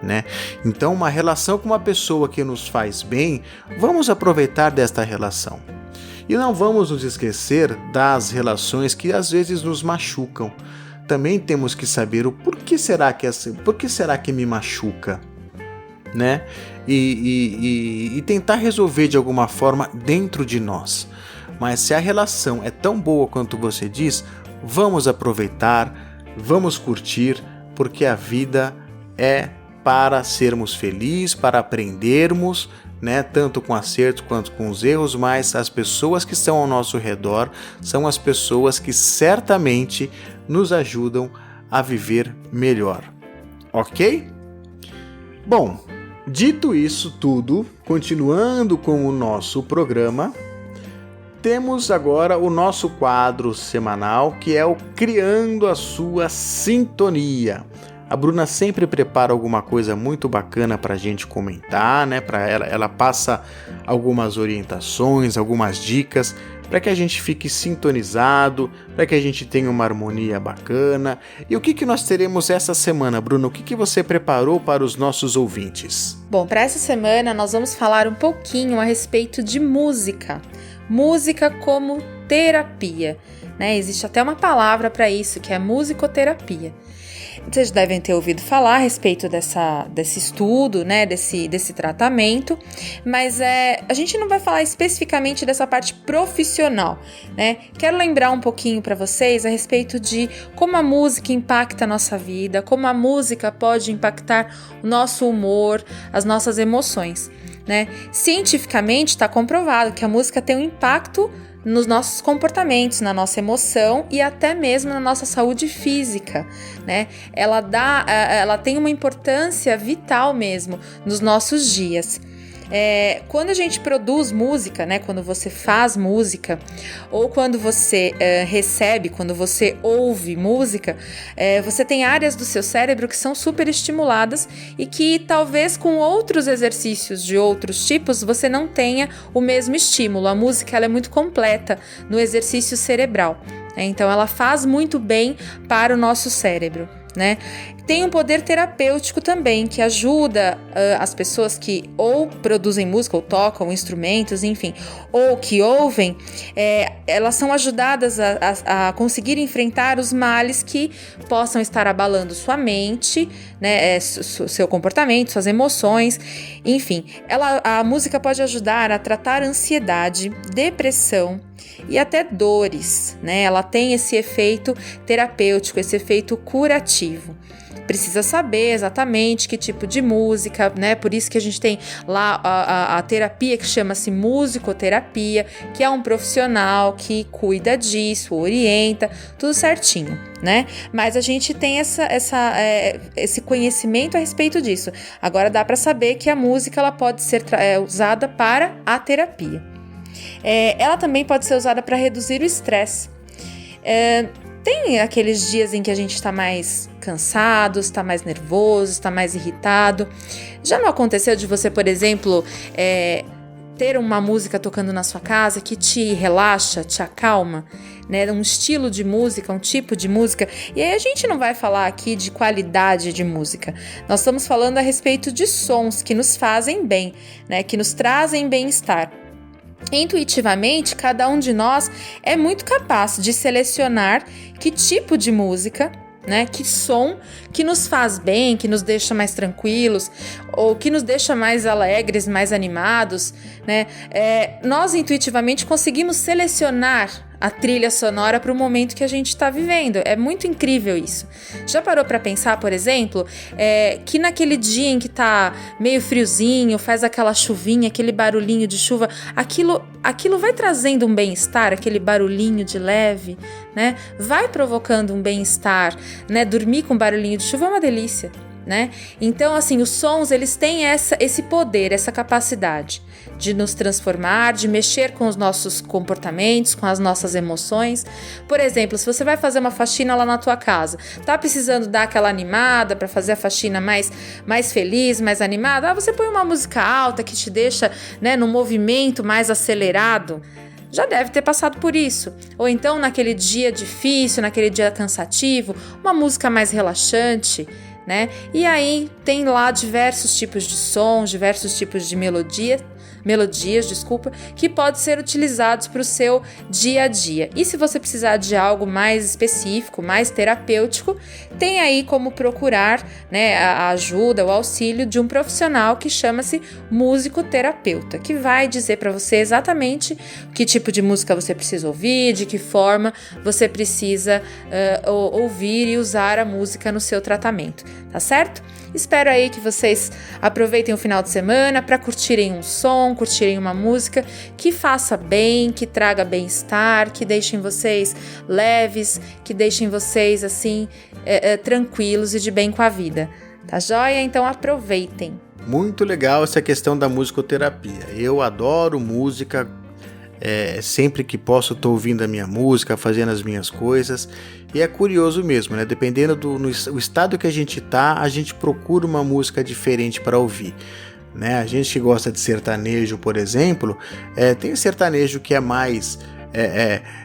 né? Então, uma relação com uma pessoa que nos faz bem, vamos aproveitar desta relação. E não vamos nos esquecer das relações que às vezes nos machucam. Também temos que saber o por que será que me machuca, né? E tentar resolver de alguma forma dentro de nós. Mas se a relação é tão boa quanto você diz, vamos aproveitar, vamos curtir, porque a vida é para sermos felizes, para aprendermos, né, tanto com acertos quanto com os erros, mas as pessoas que estão ao nosso redor são as pessoas que certamente nos ajudam a viver melhor. Ok? Bom, dito isso tudo, continuando com o nosso programa, temos agora o nosso quadro semanal, que é o Criando a Sua Sintonia. A Bruna sempre prepara alguma coisa muito bacana para a gente comentar, né? Ela passa algumas orientações, algumas dicas, para que a gente fique sintonizado, para que a gente tenha uma harmonia bacana. E o que nós teremos essa semana, Bruna? O que você preparou para os nossos ouvintes? Bom, para essa semana nós vamos falar um pouquinho a respeito de música. música como terapia, né? Existe até uma palavra para isso, que é musicoterapia. Vocês devem ter ouvido falar a respeito desse estudo, né, desse tratamento, mas a gente não vai falar especificamente dessa parte profissional, né? Quero lembrar um pouquinho para vocês a respeito de como a música impacta a nossa vida, como a música pode impactar o nosso humor, as nossas emoções, né? Cientificamente está comprovado que a música tem um impacto nos nossos comportamentos, na nossa emoção e até mesmo na nossa saúde física, né? Ela tem uma importância vital mesmo nos nossos dias. Quando a gente produz música, né, quando você faz música, ou quando você recebe, quando você ouve música, você tem áreas do seu cérebro que são super estimuladas e que talvez com outros exercícios de outros tipos você não tenha o mesmo estímulo. A música ela é muito completa no exercício cerebral, né? Então ela faz muito bem para o nosso cérebro, né? Tem um poder terapêutico também, que ajuda as pessoas que ou produzem música, ou tocam instrumentos, enfim, ou que ouvem, elas são ajudadas a conseguir enfrentar os males que possam estar abalando sua mente, né, seu comportamento, suas emoções, enfim. A música pode ajudar a tratar ansiedade, depressão e até dores, né? Ela tem esse efeito terapêutico, esse efeito curativo. Precisa saber exatamente que tipo de música, né? Por isso que a gente tem lá a terapia que chama-se musicoterapia, que é um profissional que cuida disso, orienta, tudo certinho, né? Mas a gente tem esse conhecimento a respeito disso. Agora dá para saber que a música ela pode ser usada para a terapia. Ela também pode ser usada para reduzir o estresse. Tem aqueles dias em que a gente está mais cansado, está mais nervoso, está mais irritado. Já não aconteceu de você, por exemplo, ter uma música tocando na sua casa que te relaxa, te acalma, né? Um estilo de música, um tipo de música. E aí a gente não vai falar aqui de qualidade de música. Nós estamos falando a respeito de sons que nos fazem bem, né? Que nos trazem bem-estar. Intuitivamente, cada um de nós é muito capaz de selecionar que tipo de música, né, que som que nos faz bem, que nos deixa mais tranquilos ou que nos deixa mais alegres, mais animados, né? Nós intuitivamente conseguimos selecionar a trilha sonora para o momento que a gente está vivendo. É muito incrível isso. Já parou para pensar, por exemplo, que naquele dia em que tá meio friozinho, faz aquela chuvinha, aquele barulhinho de chuva, aquilo vai trazendo um bem-estar, aquele barulhinho de leve, né? Vai provocando um bem-estar, né? Dormir com barulhinho de chuva é uma delícia, né? Então, assim, os sons, eles têm esse poder, essa capacidade de nos transformar, de mexer com os nossos comportamentos, com as nossas emoções. Por exemplo, se você vai fazer uma faxina lá na tua casa, tá precisando dar aquela animada para fazer a faxina mais feliz, mais animada, você põe uma música alta que te deixa, né, no movimento mais acelerado. Já deve ter passado por isso. Ou então, naquele dia difícil, naquele dia cansativo, uma música mais relaxante, né? E aí tem lá diversos tipos de sons, diversos tipos de melodias, que podem ser utilizados para o seu dia a dia. E se você precisar de algo mais específico, mais terapêutico, tem aí como procurar, né, a ajuda, o auxílio de um profissional que chama-se musicoterapeuta, que vai dizer para você exatamente que tipo de música você precisa ouvir, de que forma você precisa ouvir e usar a música no seu tratamento, tá certo? Espero aí que vocês aproveitem o final de semana para curtirem um som, curtirem uma música que faça bem, que traga bem-estar, que deixem vocês leves, que deixem vocês assim tranquilos e de bem com a vida. Tá joia? Então aproveitem. Muito legal essa questão da musicoterapia. Eu adoro música. Sempre que posso estou ouvindo a minha música, fazendo as minhas coisas, e é curioso mesmo, né? Dependendo do estado que a gente tá, a gente procura uma música diferente para ouvir, né? A gente que gosta de sertanejo, por exemplo, tem sertanejo que é mais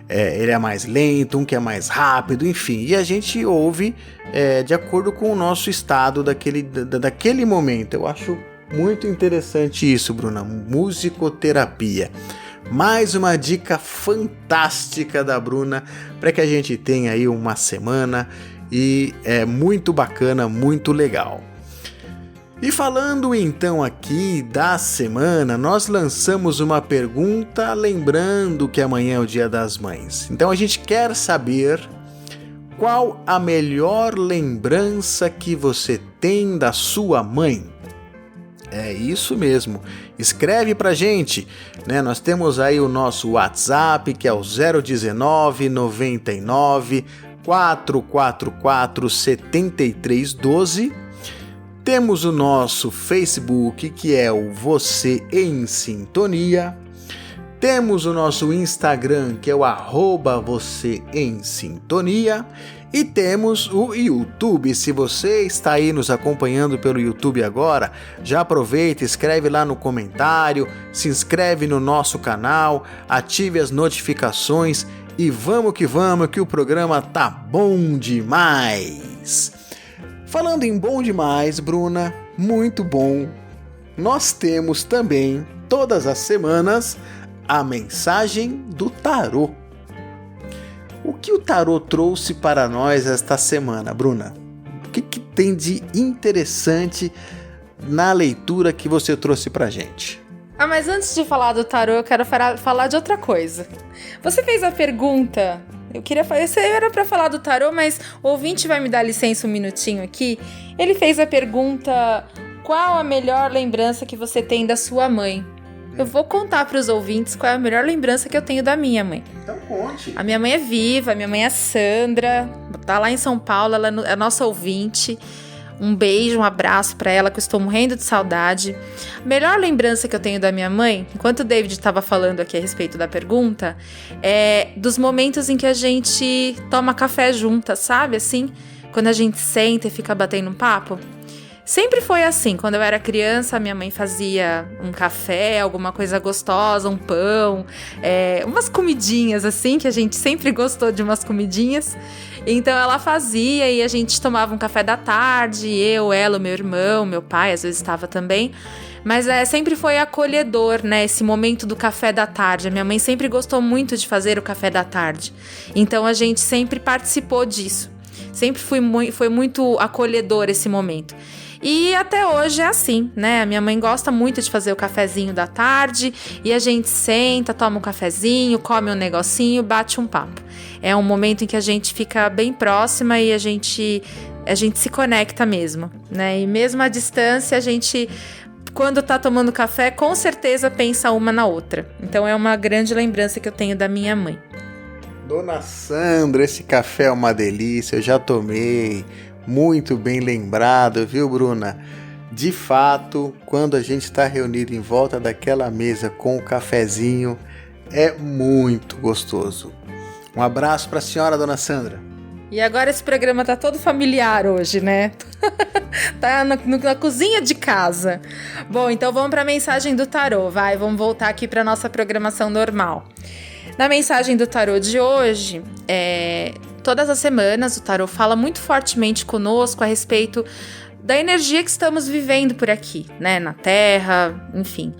ele é mais lento, um que é mais rápido, enfim, e a gente ouve de acordo com o nosso estado daquele momento. Eu acho muito interessante isso, Bruna, musicoterapia. Mais uma dica fantástica da Bruna para que a gente tenha aí uma semana e é muito bacana, muito legal. E falando então aqui da semana, nós lançamos uma pergunta lembrando que amanhã é o Dia das Mães. Então a gente quer saber qual a melhor lembrança que você tem da sua mãe. É isso mesmo, escreve pra gente, né? Nós temos aí o nosso WhatsApp, que é o 019 99 444 7312. Temos o nosso Facebook, que é o Você em Sintonia. Temos o nosso Instagram, que é o @Você em Sintonia. E temos o YouTube. Se você está aí nos acompanhando pelo YouTube agora, já aproveita, escreve lá no comentário, se inscreve no nosso canal, ative as notificações e vamos que o programa tá bom demais. Falando em bom demais, Bruna, muito bom, nós temos também, todas as semanas, a mensagem do tarô. O que o tarô trouxe para nós esta semana, Bruna? O que tem de interessante na leitura que você trouxe pra gente? Mas antes de falar do tarô, eu quero falar de outra coisa. Você fez a pergunta... Isso era para falar do tarô, mas o ouvinte vai me dar licença um minutinho aqui. Ele fez a pergunta: qual a melhor lembrança que você tem da sua mãe? Eu vou contar para os ouvintes qual é a melhor lembrança que eu tenho da minha mãe. Então conte. A minha mãe é viva, a minha mãe é Sandra, tá lá em São Paulo, ela é nossa ouvinte. Um beijo, um abraço para ela, que eu estou morrendo de saudade. A melhor lembrança que eu tenho da minha mãe, enquanto o David estava falando aqui a respeito da pergunta, é dos momentos em que a gente toma café juntas, sabe? Assim, quando a gente senta e fica batendo um papo. Sempre foi assim, quando eu era criança, minha mãe fazia um café, alguma coisa gostosa, um pão, umas comidinhas assim, que a gente sempre gostou de umas comidinhas. Então ela fazia e a gente tomava um café da tarde, eu, ela, o meu irmão, meu pai, às vezes estava também. Mas sempre foi acolhedor, né, esse momento do café da tarde. A minha mãe sempre gostou muito de fazer o café da tarde. Então a gente sempre participou disso. Sempre foi muito acolhedor esse momento. E até hoje é assim, né? A minha mãe gosta muito de fazer o cafezinho da tarde e a gente senta, toma um cafezinho, come um negocinho, bate um papo. É um momento em que a gente fica bem próxima e a gente se conecta mesmo, né? E mesmo à distância, a gente, quando tá tomando café, com certeza pensa uma na outra. Então é uma grande lembrança que eu tenho da minha mãe. Dona Sandra, esse café é uma delícia, eu já tomei. Muito bem lembrado, viu, Bruna? De fato, quando a gente está reunido em volta daquela mesa com o cafezinho, é muito gostoso. Um abraço para a senhora, Dona Sandra. E agora esse programa tá todo familiar hoje, né? Tá na cozinha de casa. Bom, então vamos para a mensagem do tarô, vai. Vamos voltar aqui para nossa programação normal. Na mensagem do tarô de hoje, todas as semanas o tarô fala muito fortemente conosco a respeito da energia que estamos vivendo por aqui, né? Na Terra, enfim.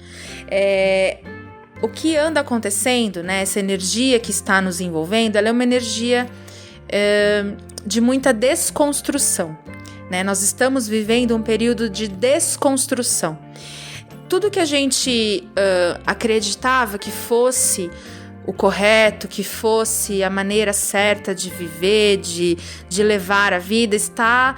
O que anda acontecendo, né? Essa energia que está nos envolvendo, ela é uma energia de muita desconstrução, né? Nós estamos vivendo um período de desconstrução. Tudo que a gente acreditava que fosse o correto, que fosse a maneira certa de viver, de levar a vida, está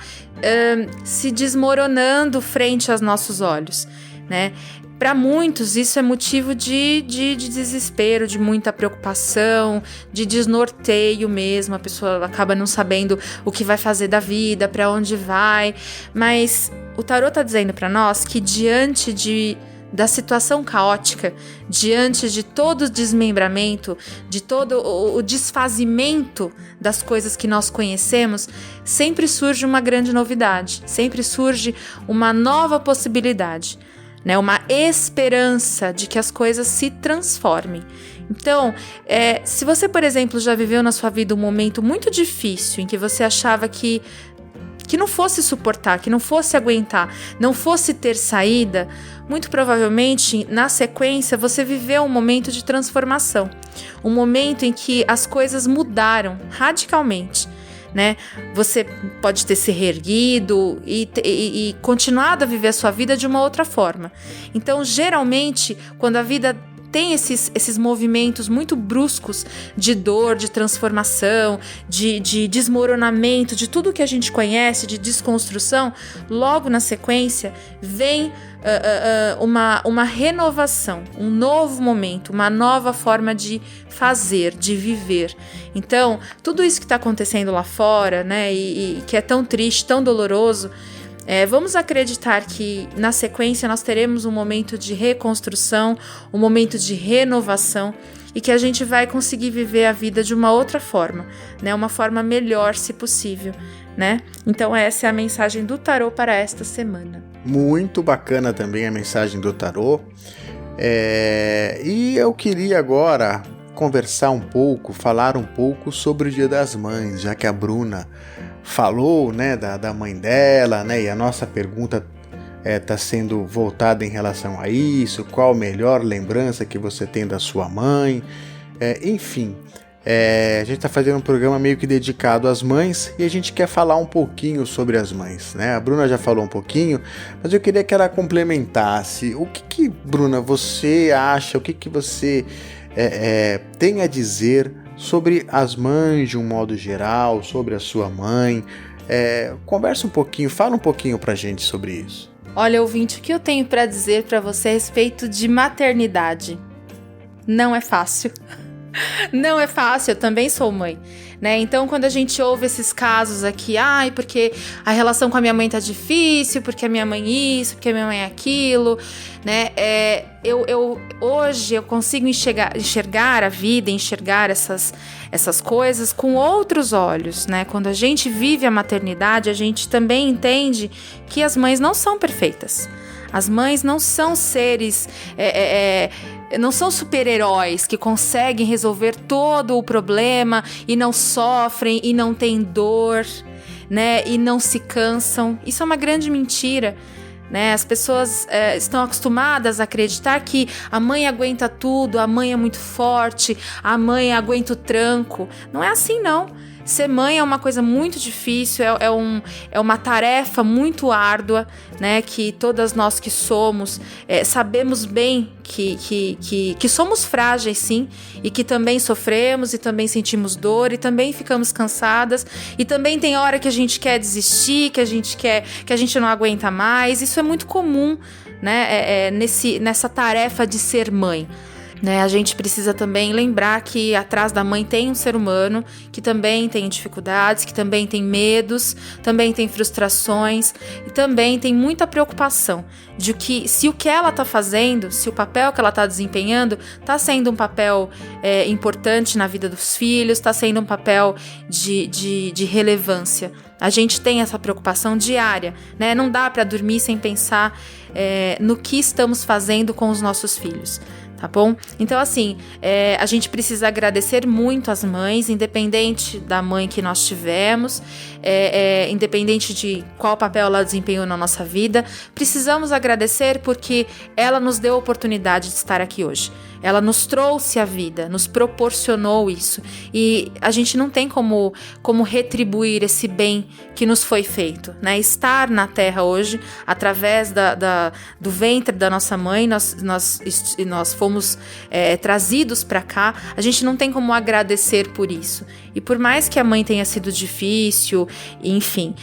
se desmoronando frente aos nossos olhos, né? Para muitos isso é motivo de desespero, de muita preocupação, de desnorteio mesmo. A pessoa acaba não sabendo o que vai fazer da vida, para onde vai. Mas o tarô está dizendo para nós que diante da situação caótica, diante de todo o desmembramento, de todo o desfazimento das coisas que nós conhecemos, sempre surge uma grande novidade, sempre surge uma nova possibilidade, né? Uma esperança de que as coisas se transformem. Então, se você, por exemplo, já viveu na sua vida um momento muito difícil, em que você achava que que não fosse suportar, que não fosse aguentar, não fosse ter saída, muito provavelmente, na sequência, você viveu um momento de transformação. Um momento em que as coisas mudaram radicalmente, né? Você pode ter se reerguido e continuado a viver a sua vida de uma outra forma. Então, geralmente, quando a vida tem esses movimentos muito bruscos de dor, de transformação, de desmoronamento, de tudo que a gente conhece, de desconstrução, logo na sequência vem uma renovação, um novo momento, uma nova forma de fazer, de viver. Então, tudo isso que está acontecendo lá fora, né, e que é tão triste, tão doloroso, vamos acreditar que na sequência nós teremos um momento de reconstrução, um momento de renovação e que a gente vai conseguir viver a vida de uma outra forma, né? Uma forma melhor, se possível, né? Então essa é a mensagem do tarô para esta semana. Muito bacana também a mensagem do tarô. E eu queria agora conversar um pouco, falar um pouco sobre o Dia das Mães, já que a Bruna falou, né, da mãe dela, né, e a nossa pergunta está sendo voltada em relação a isso, qual a melhor lembrança que você tem da sua mãe, enfim, a gente está fazendo um programa meio que dedicado às mães e a gente quer falar um pouquinho sobre as mães, né? A Bruna já falou um pouquinho, mas eu queria que ela complementasse. O que Bruna, você acha, o que você tem a dizer sobre as mães de um modo geral, sobre a sua mãe? Conversa um pouquinho, fala um pouquinho pra gente sobre isso. Olha, ouvinte, o que eu tenho pra dizer pra você a respeito de maternidade? Não é fácil. Não é fácil, eu também sou mãe, né? Então, quando a gente ouve esses casos aqui, porque a relação com a minha mãe tá difícil, porque a minha mãe isso, porque a minha mãe aquilo, né? Hoje eu consigo enxergar a vida, enxergar essas coisas com outros olhos, né? Quando a gente vive a maternidade, a gente também entende que as mães não são perfeitas. As mães não são seres... não são super-heróis que conseguem resolver todo o problema e não sofrem e não têm dor, né? E não se cansam. Isso é uma grande mentira, né? As pessoas estão acostumadas a acreditar que a mãe aguenta tudo, a mãe é muito forte, a mãe aguenta o tranco. Não é assim, não. Ser mãe é uma coisa muito difícil, é uma tarefa muito árdua, né? Que todas nós que somos sabemos bem que somos frágeis, sim, e que também sofremos e também sentimos dor e também ficamos cansadas e também tem hora que a gente quer desistir, que a gente não aguenta mais. Isso é muito comum, né? Nessa tarefa de ser mãe. Né, a gente precisa também lembrar que atrás da mãe tem um ser humano que também tem dificuldades, que também tem medos, também tem frustrações e também tem muita preocupação de que se o que ela está fazendo, se o papel que ela está desempenhando está sendo um papel importante na vida dos filhos, está sendo um papel de relevância. A gente tem essa preocupação diária, né? Não dá para dormir sem pensar no que estamos fazendo com os nossos filhos. Tá bom? Então, assim, a gente precisa agradecer muito às mães, independente da mãe que nós tivemos, independente de qual papel ela desempenhou na nossa vida, precisamos agradecer porque ela nos deu a oportunidade de estar aqui hoje. Ela nos trouxe a vida, nos proporcionou isso. E a gente não tem como retribuir esse bem que nos foi feito, né? Estar na Terra hoje, através do ventre da nossa mãe, nós fomos trazidos para cá, a gente não tem como agradecer por isso. E por mais que a mãe tenha sido difícil, enfim,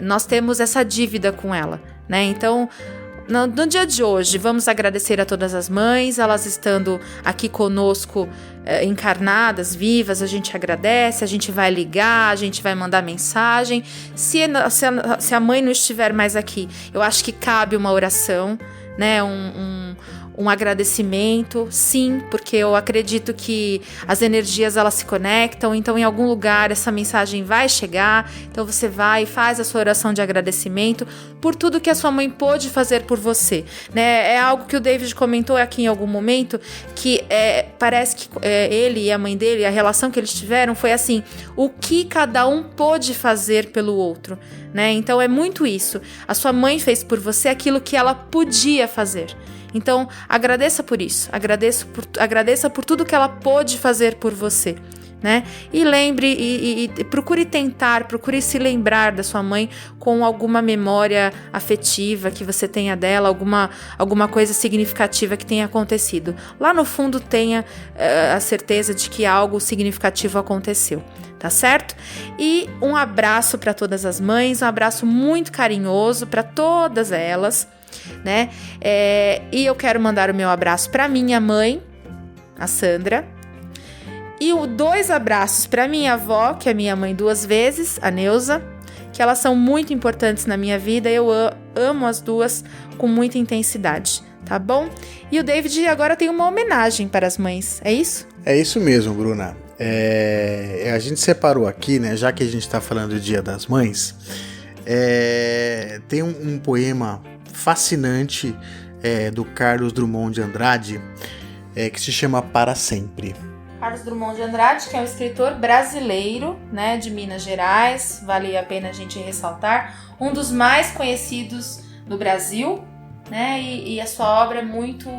nós temos essa dívida com ela, né? Então, no dia de hoje, vamos agradecer a todas as mães, elas estando aqui conosco, encarnadas, vivas, a gente agradece, a gente vai ligar, a gente vai mandar mensagem. Se a mãe não estiver mais aqui, eu acho que cabe uma oração, né? Um agradecimento, sim, porque eu acredito que as energias elas se conectam, então em algum lugar essa mensagem vai chegar, então você vai e faz a sua oração de agradecimento por tudo que a sua mãe pôde fazer por você, né? É algo que o David comentou aqui em algum momento, que parece que ele e a mãe dele, a relação que eles tiveram foi assim, o que cada um pôde fazer pelo outro, né? Então é muito isso. A sua mãe fez por você aquilo que ela podia fazer. Então agradeça por isso, agradeça por tudo que ela pôde fazer por você, né? E lembre e procure se lembrar da sua mãe com alguma memória afetiva que você tenha dela, alguma coisa significativa que tenha acontecido. Lá no fundo tenha a certeza de que algo significativo aconteceu, tá certo? E um abraço para todas as mães, um abraço muito carinhoso para todas elas, né? E eu quero mandar o meu abraço para minha mãe, a Sandra. E 2 abraços para minha avó, que é minha mãe 2 vezes, a Neuza, que elas são muito importantes na minha vida. Eu amo as 2 com muita intensidade, tá bom? E o David agora tem uma homenagem para as mães, é isso? É isso mesmo, Bruna. A gente separou aqui, né, já que a gente está falando do Dia das Mães, tem um poema fascinante do Carlos Drummond de Andrade, que se chama Para Sempre. Carlos Drummond de Andrade, que é um escritor brasileiro, né, de Minas Gerais, vale a pena a gente ressaltar, um dos mais conhecidos no Brasil, né, e a sua obra é muito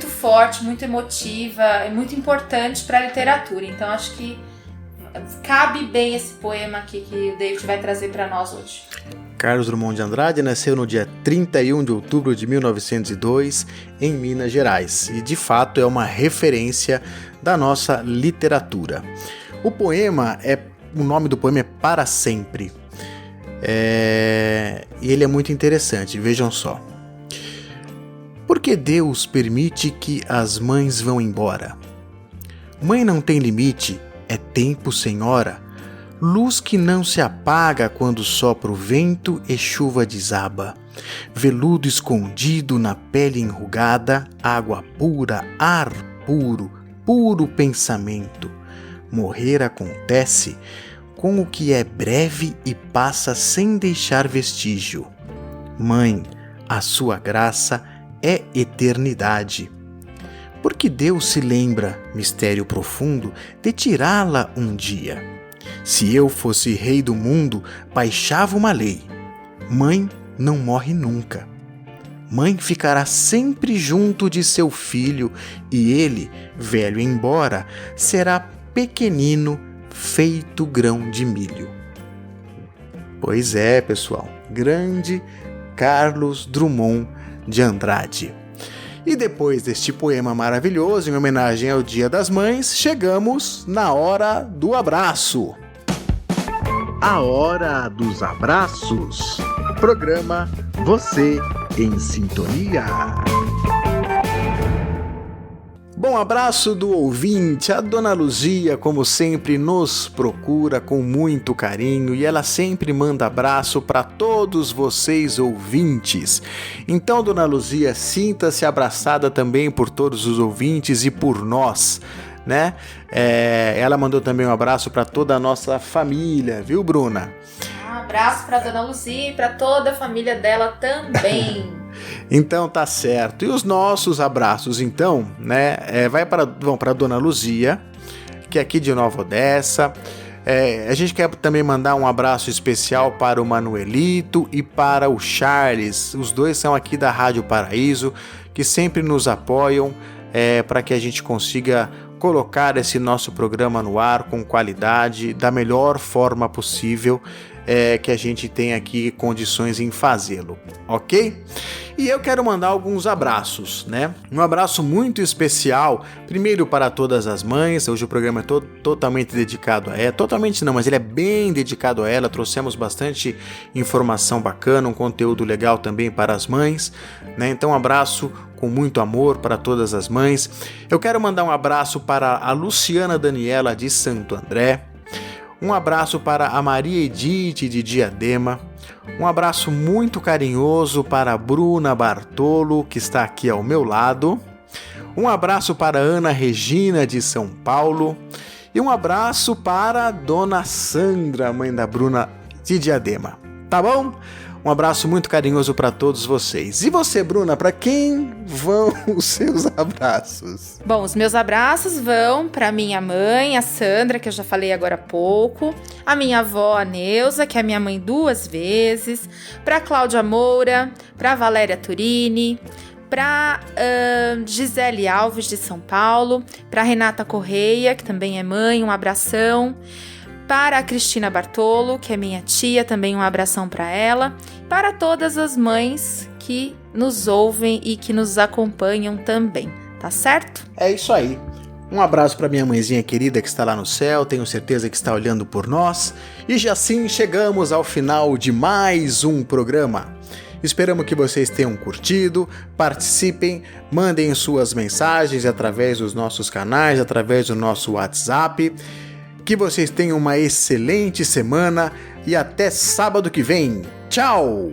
forte, muito emotiva, é muito importante para a literatura. Então acho que cabe bem esse poema aqui que o David vai trazer para nós hoje. Carlos Drummond de Andrade nasceu no dia 31 de outubro de 1902 em Minas Gerais e de fato é uma referência da nossa literatura. O nome do poema é Para Sempre. E ele é muito interessante, vejam só. Por que Deus permite que as mães vão embora? Mãe não tem limite, é tempo sem hora. Luz que não se apaga quando sopra o vento e chuva desaba. Veludo escondido na pele enrugada, água pura, ar puro, puro pensamento. Morrer acontece com o que é breve e passa sem deixar vestígio. Mãe, a sua graça é eternidade. Porque Deus se lembra, mistério profundo, de tirá-la um dia. Se eu fosse rei do mundo, baixava uma lei. Mãe não morre nunca. Mãe ficará sempre junto de seu filho e ele, velho embora, será pequenino, feito grão de milho. Pois é, pessoal, grande Carlos Drummond de Andrade. E depois deste poema maravilhoso, em homenagem ao Dia das Mães, chegamos na hora do abraço. A Hora dos Abraços. Programa Você em Sintonia. Bom, abraço do ouvinte. A Dona Luzia, como sempre, nos procura com muito carinho e ela sempre manda abraço para todos vocês ouvintes. Então, Dona Luzia, sinta-se abraçada também por todos os ouvintes e por nós, né? Ela mandou também um abraço para toda a nossa família, viu, Bruna? Um abraço para Dona Luzia e para toda a família dela também. Então tá certo. E os nossos abraços, então, né? Vão para Dona Luzia, que é aqui de Nova Odessa. A gente quer também mandar um abraço especial para o Manuelito e para o Charles. Os dois são aqui da Rádio Paraíso, que sempre nos apoiam para que a gente consiga colocar esse nosso programa no ar com qualidade, da melhor forma possível, que a gente tem aqui condições em fazê-lo, ok? E eu quero mandar alguns abraços, né? Um abraço muito especial, primeiro para todas as mães. Hoje o programa é totalmente dedicado a ela, totalmente não, mas ele é bem dedicado a ela. Trouxemos bastante informação bacana, um conteúdo legal também para as mães, né? Então um abraço com muito amor para todas as mães. Eu quero mandar um abraço para a Luciana Daniela de Santo André. Um abraço para a Maria Edith de Diadema. Um abraço muito carinhoso para a Bruna Bartolo, que está aqui ao meu lado. Um abraço para a Ana Regina de São Paulo. E um abraço para a Dona Sandra, mãe da Bruna de Diadema. Tá bom? Um abraço muito carinhoso para todos vocês. E você, Bruna, para quem vão os seus abraços? Bom, os meus abraços vão para minha mãe, a Sandra, que eu já falei agora há pouco, a minha avó, a Neuza, que é minha mãe 2 vezes, para Cláudia Moura, para Valéria Turini, para Gisele Alves de São Paulo, para Renata Correia, que também é mãe, um abração. Para a Cristina Bartolo, que é minha tia, também um abração para ela. Para todas as mães que nos ouvem e que nos acompanham também, tá certo? É isso aí. Um abraço para minha mãezinha querida que está lá no céu, tenho certeza que está olhando por nós. E já assim chegamos ao final de mais um programa. Esperamos que vocês tenham curtido, participem, mandem suas mensagens através dos nossos canais, através do nosso WhatsApp. Que vocês tenham uma excelente semana e até sábado que vem. Tchau!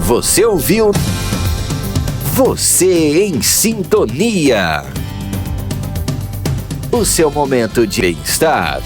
Você ouviu? Você em Sintonia. O seu momento de bem-estar.